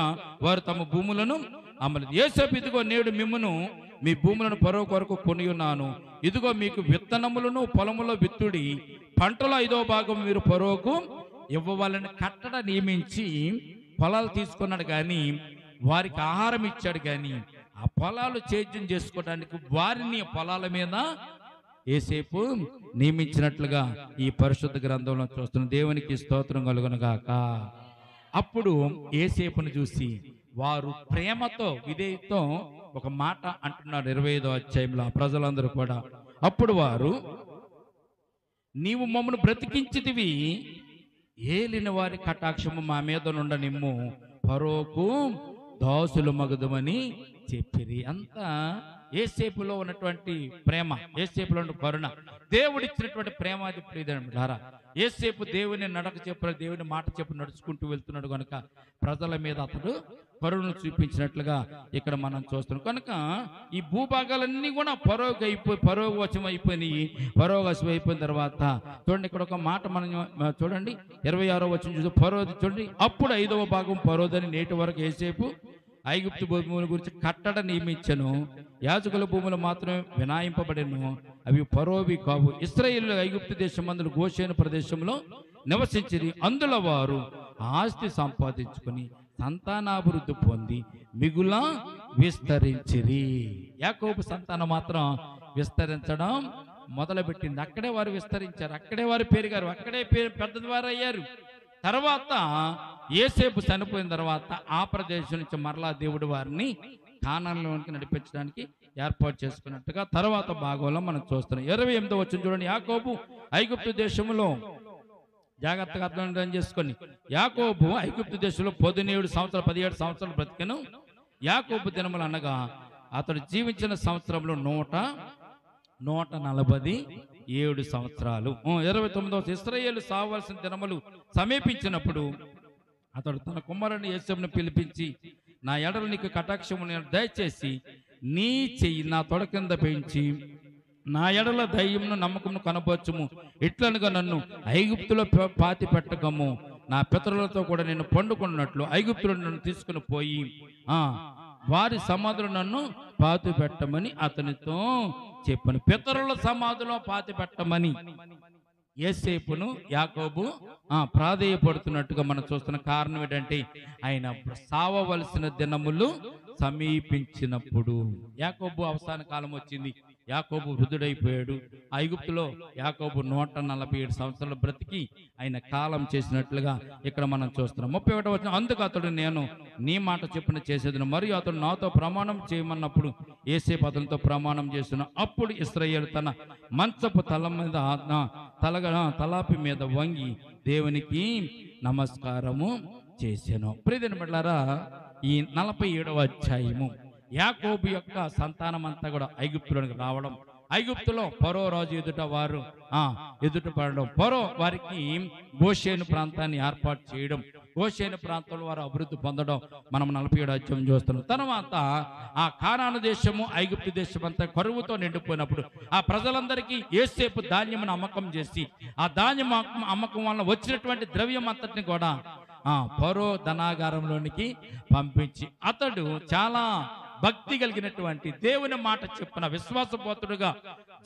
వారు తమ భూములను అమ్మలేదు. యేసేపు, ఇదిగో నేడు మిమ్మును మీ భూములను ఫరో కొరకు కొని ఉన్నాను. ఇదిగో మీకు విత్తనములను పొలములో విత్తుడి, పంటలో 5వ భాగం మీరు ఫరోకు ఇవ్వవాలని కట్టడ నియమించి పొలాలు తీసుకున్నాడు కానీ వారికి ఆహారం ఇచ్చాడు. కానీ ఆ పొలాలు సేద్యం చేసుకోవడానికి వారిని పొలాల మీద యేసేపు నియమించినట్లుగా ఈ పరిశుద్ధ గ్రంథంలో చూస్తున్న దేవునికి స్తోత్రం కలుగును గాక. అప్పుడు యేసేపును చూసి వారు ప్రేమతో విధేయతో ఒక మాట అంటున్నారు 25వ అధ్యాయంలో ప్రజలందరూ కూడా. అప్పుడు వారు, నీవు మమ్మను బ్రతికించితివి, ఏలిన వారి కటాక్షము మా మీద నుండ నిమ్ము, ఫరోకు దాసులు మగుదమని చెప్పిరి. అంతా యేసేపులో ఉన్నటువంటి ప్రేమ, యేసేపులో ఉన్న కరుణ, దేవుడిచ్చినటువంటి ప్రేమ. అది ప్రియమైన యేసేపు దేవుని నడక చెప్పిన, దేవుని మాట చెప్పి నడుచుకుంటూ వెళ్తున్నాడు కనుక ప్రజల మీద అతడు కరుణను చూపించినట్లుగా ఇక్కడ మనం చూస్తున్నాం. కనుక ఈ భూభాగాలన్నీ కూడా పరోవశం అయిపోయినాయి. పరోవశం అయిపోయిన తర్వాత చూడండి, ఇక్కడ ఒక మాట మనం చూడండి 26వ వచనం చూసి, ఫరోది చూడండి, అప్పుడు 5వ భాగం ఫరోదని నేటి వరకు యేసేపు ఐగుప్తు భూముల గురించి కట్టడ నియమించను. యాజకుల భూములు మాత్రమే వినాయింపబడెను, అవి ఫరోవి కావు. ఇశ్రాయేలు ఐగుప్తు దేశమందు గోషేను ప్రదేశంలో నివసించిరి. అందులో వారు ఆస్తి సంపాదించుకుని సంతానాభివృద్ధి పొంది మిగులా విస్తరించిరి. యాకోబు సంతానం మాత్రం విస్తరించడం మొదలుపెట్టింది. అక్కడే వారు విస్తరించారు, అక్కడే వారు పెరిగారు, అక్కడే పెద్దవారు అయ్యారు. తర్వాత యేసేపు చనిపోయిన తర్వాత ఆ ప్రదేశం నుంచి మరలా దేవుడు వారిని కానానులోనికి నడిపించడానికి ఏర్పాటు చేసుకున్నట్టుగా తర్వాత భాగంలో మనం చూస్తున్నాం. 28వ వచనం చూడండి. యాకోబు ఐగుప్తు దేశంలో, జాగ్రత్తగా అర్థం చేసుకొని, యాకోబు ఐగుప్తు దేశంలో 17 సంవత్సరాలు బ్రతికెను. యాకోబు దినములు అనగా అతడు జీవించిన సంవత్సరంలో 147 సంవత్సరాలు. 29వ ఇశ్రాయేలు సావలసిన దినములు సమీపించినప్పుడు అతడు తన కుమారుని యేసేపును పిలిపించి, నా ఎడల నీకు కటాక్షము దయచేసి నీ చెయ్యి నా తొడ కింద పెంచి నా ఎడల ధైర్యమును నమ్మకమును కనబరచుము. ఇట్లనగా నన్ను ఐగుప్తులో పాతి పెట్టకము, నా పితరులతో కూడా నేను పండుకున్నట్లు ఐగుప్తులో నన్ను తీసుకుని పోయి వారి సమాధులు నన్ను పాతి పెట్టమని అతనితో చెప్పాను. పితరుల సమాధిలో పాతి పెట్టమని యోసేపును యాకోబు ప్రాధేయపడుతున్నట్టుగా మనం చూస్తున్న కారణం ఏంటంటే ఆయన సావవలసిన దినములు సమీపించినప్పుడు. యాకోబు అవసాన కాలం వచ్చింది. యాకోబు వృద్ధుడైపోయాడు. ఐగుప్తులో యాకోబు 147 సంవత్సరాలు బ్రతికి ఆయన కాలం చేసినట్లుగా ఇక్కడ మనం చూస్తున్నాం. 31వ వచనం, అందుకు అతడు నేను నీ మాట చెప్పిన చేసేదను, మరియు అతడు నాతో ప్రమాణం చేయమన్నప్పుడు యోసేపు అతనితో ప్రమాణం చేస్తున్నా. అప్పుడు ఇశ్రాయేలు తన మంచపు తల మీద తలాపి మీద వంగి దేవునికి నమస్కారము చేసెను. ప్రియమైన బిడ్డలారా, ఈ 47వ అధ్యాయము యాకోబు యొక్క సంతానం అంతా కూడా ఐగుప్తులోనికి రావడం, ఐగుప్తులో ఫరో రాజు ఎదుట వారు ఎదుట పడడం, ఫరో వారికి గోషేను ప్రాంతాన్ని ఏర్పాటు చేయడం, గోషేను ప్రాంతంలో వారు అభివృద్ధి పొందడం మనం 47వ అధ్యాయం చూస్తున్నాం. తర్వాత ఆ కానాను దేశము ఐగుప్తు దేశం అంతా కరువుతో నిండిపోయినప్పుడు ఆ ప్రజలందరికీ యోసేపు ధాన్యమును అమ్మకం చేసి ఆ ధాన్యం అమ్మకం వలన వచ్చినటువంటి ద్రవ్యం అంతటిని కూడా ఫరో ధనాగారంలోనికి పంపించి అతడు చాలా భక్తి కలిగినటువంటి దేవుని మాట చెప్పిన విశ్వాసపోతుడుగా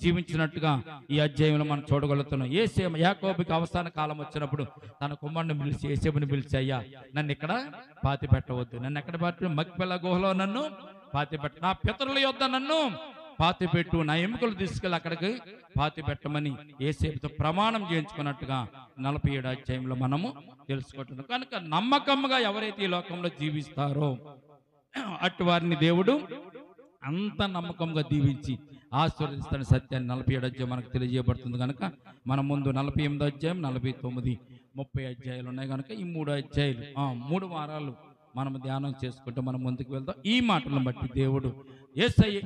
జీవించినట్టుగా ఈ అధ్యాయంలో మనం చూడగలుగుతున్నాం. యాకోబుకి అవసాన కాలం వచ్చినప్పుడు తన కుమారుని పిలిచి యోసేపుని పిలిచి, అయ్యా నన్ను ఇక్కడ పాతి పెట్టవద్దు, నన్ను ఎక్కడ పాతి మక్పెల గుహలో నన్ను పాతి పెట్ట, నా పితరుల యొద్ద నన్ను పాతి పెట్టు, నా ఎముకలు తీసుకెళ్ళి అక్కడికి పాతి పెట్టమని యోసేపుతో ప్రమాణం చేయించుకున్నట్టుగా 47వ అధ్యాయంలో మనము తెలుసుకుంటున్నాం. కనుక నమ్మకంగా ఎవరైతే ఈ లోకంలో జీవిస్తారో అటు వారిని దేవుడు అంత నమ్మకంగా దీవించి ఆశీర్వదిస్తాడని సత్యాన్ని 47వ అధ్యాయం మనకు తెలియజేయబడుతుంది. కనుక మన ముందు 48వ అధ్యాయం, 49, 30 అధ్యాయాలు ఉన్నాయి. కనుక ఈ 3 అధ్యాయాలు 3 వారాలు మనం ధ్యానం చేసుకుంటే మనం ముందుకు వెళ్తాం. ఈ మాటలను బట్టి దేవుడు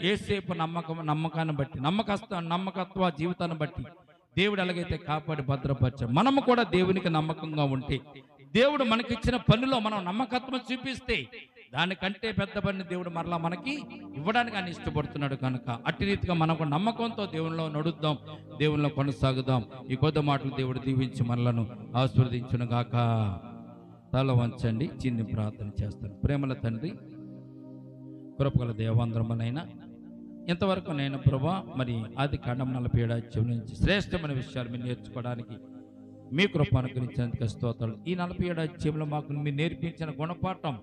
యోసేపు నమ్మకాన్ని బట్టి నమ్మకత్వ జీవితాన్ని బట్టి దేవుడు ఎలాగైతే కాపాడి భద్రపరిచాడు, మనము కూడా దేవునికి నమ్మకంగా ఉంటే, దేవుడు మనకిచ్చిన పనిలో మనం నమ్మకత్వం చూపిస్తే దానికంటే పెద్ద పని దేవుడు మరలా మనకి ఇవ్వడానికి ఆయన ఇష్టపడుతున్నాడు. కనుక అట్టి రీతిగా మనకు నమ్మకంతో దేవునిలో నడుద్దాం, దేవునిలో కొనసాగుదాం. ఈ కొద్ది మాటలు దేవుడు దీవించి మనలను ఆశీర్వదించును గాక. తల వంచండి, చిన్ని ప్రార్థన చేస్తాను. ప్రేమల తండ్రి, కృపగల దేవాంధ్రమనైనా ఇంతవరకు నేను ప్రభా మరి ఆది కాండం 47వ అధ్యాయం నుంచి శ్రేష్టమైన విషయాలు మీరు నేర్చుకోవడానికి మీ కృప అనుగ్రహించేందుకు స్తోత్రాలు. ఈ 47వ అధ్యాయంలో మాకు మీరు నేర్పించిన గుణపాఠం,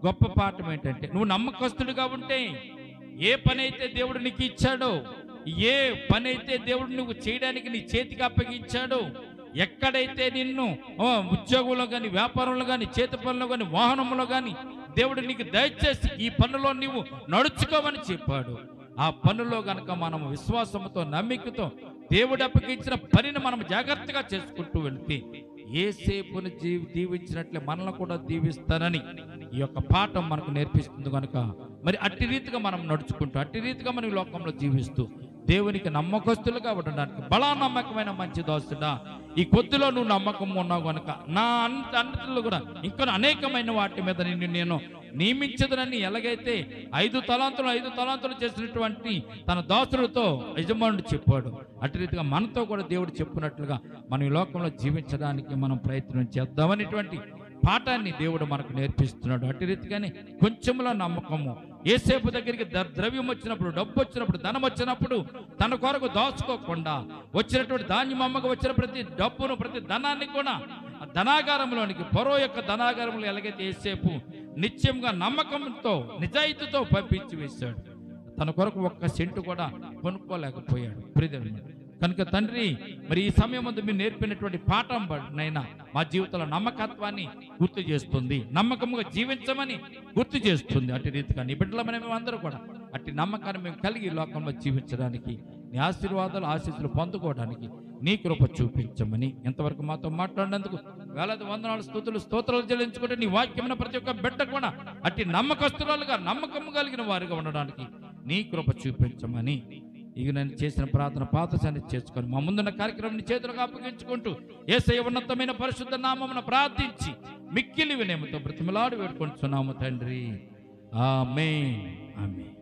గొప్ప పాఠం ఏంటంటే, నువ్వు నమ్మకస్తుడిగా ఉంటే ఏ పని అయితే దేవుడు నీకు ఇచ్చాడో, ఏ పని అయితే దేవుడు నువ్వు చేయడానికి నీ చేతికి అప్పగించాడో, ఎక్కడైతే నిన్ను ఉద్యోగంలో కానీ, వ్యాపారంలో కానీ, చేతి పనుల్లో కానీ, వాహనంలో కానీ దేవుడు నీకు దయచేసి ఈ పనులో నీవు నడుచుకోమని చెప్పాడు, ఆ పనుల్లో గనక మనం విశ్వాసంతో నమ్మికతో దేవుడు అప్పగించిన పనిని మనం జాగ్రత్తగా చేసుకుంటూ వెళితే యోసేపుని దీవించినట్లే మనల్ని కూడా దీవిస్తానని ఈ యొక్క పాఠం మనకు నేర్పిస్తుంది. కనుక మరి అట్టి రీతిగా మనం నడుచుకుంటూ అట్టి రీతిగా మనం ఈ లోకంలో జీవిస్తూ దేవునికి నమ్మకస్తులుగా ఉండడానికి బలా నమ్మకమైన మంచి దోస్తుడా, ఈ కొద్దిలో నువ్వు నమ్మకం ఉన్నావు కనుక నా అన్నిటిలో కూడా ఇంకా అనేకమైన వాటి మీద నేను నియమించదనని ఎలాగైతే 5 తలాంతులు చేసినటువంటి తన దాసులతో యజమానుడు చెప్పాడు, అట్టి రీతిగా మనతో కూడా దేవుడు చెప్పినట్లుగా మనం ఈ లోకంలో జీవించడానికి మనం ప్రయత్నం చేద్దామనేటువంటి పాఠాన్ని దేవుడు మనకు నేర్పిస్తున్నాడు. అట్టి రీతిగానే కొంచెంలో నమ్మకము, యోసేపు దగ్గరికి ద్రవ్యం వచ్చినప్పుడు, డబ్బు వచ్చినప్పుడు, ధనం వచ్చినప్పుడు తన కొరకు దాచుకోకుండా వచ్చినటువంటి ధాన్యం అమ్మకు వచ్చిన ప్రతి డబ్బును, ప్రతి ధనాన్ని కూడా ధనాగారంలోనికి, ఫరో యొక్క ధనాగారంలో ఎలాగైతే యోసేపు నిత్యంగా నమ్మకంతో నిజాయితీతో పంపించి వేశాడు, తన కొరకు ఒక్క సెంటు కూడా కొనుక్కోలేకపోయాడు. ప్రియమైన కనుక తండ్రి, మరి ఈ సమయం ముందు మీరు నేర్పినటువంటి పాఠం నైనా మా జీవితంలో నమ్మకత్వాన్ని గుర్తు చేస్తుంది, నమ్మకంగా జీవించమని గుర్తు చేస్తుంది. అట్టి రీతిగా నీ బిడ్డలమైన మేమందరూ కూడా అట్టి నమ్మకాన్ని మేము కలిగి లోకంలో జీవించడానికి, నీ ఆశీర్వాదాలు ఆశీస్సులు పొందుకోవడానికి నీ కృప చూపించమని ఎంతవరకు మాతో మాట్లాడినందుకు వేలాది వందనాలు స్తోత్రాలు చెల్లించుకుంటే నీ వాక్యమైన ప్రతి ఒక్క బిడ్డ కూడా అట్టి నమ్మకస్తురాలుగా నమ్మకం కలిగిన వారిగా ఉండడానికి నీ కృప చూపించమని ఇక నేను చేసిన ప్రార్థన పాత సన్నిధి చేసుకొని మా ముందున్న కార్యక్రమం చేతులకు అప్పగించుకుంటూ యేసయ్య ఉన్నతమైన పరిశుద్ధ నామమున ప్రార్థించి మిక్కిలి వినయముతో బ్రతిమలాడి వేడుకుంటున్నాము తండ్రి. ఆమేన్, ఆమేన్.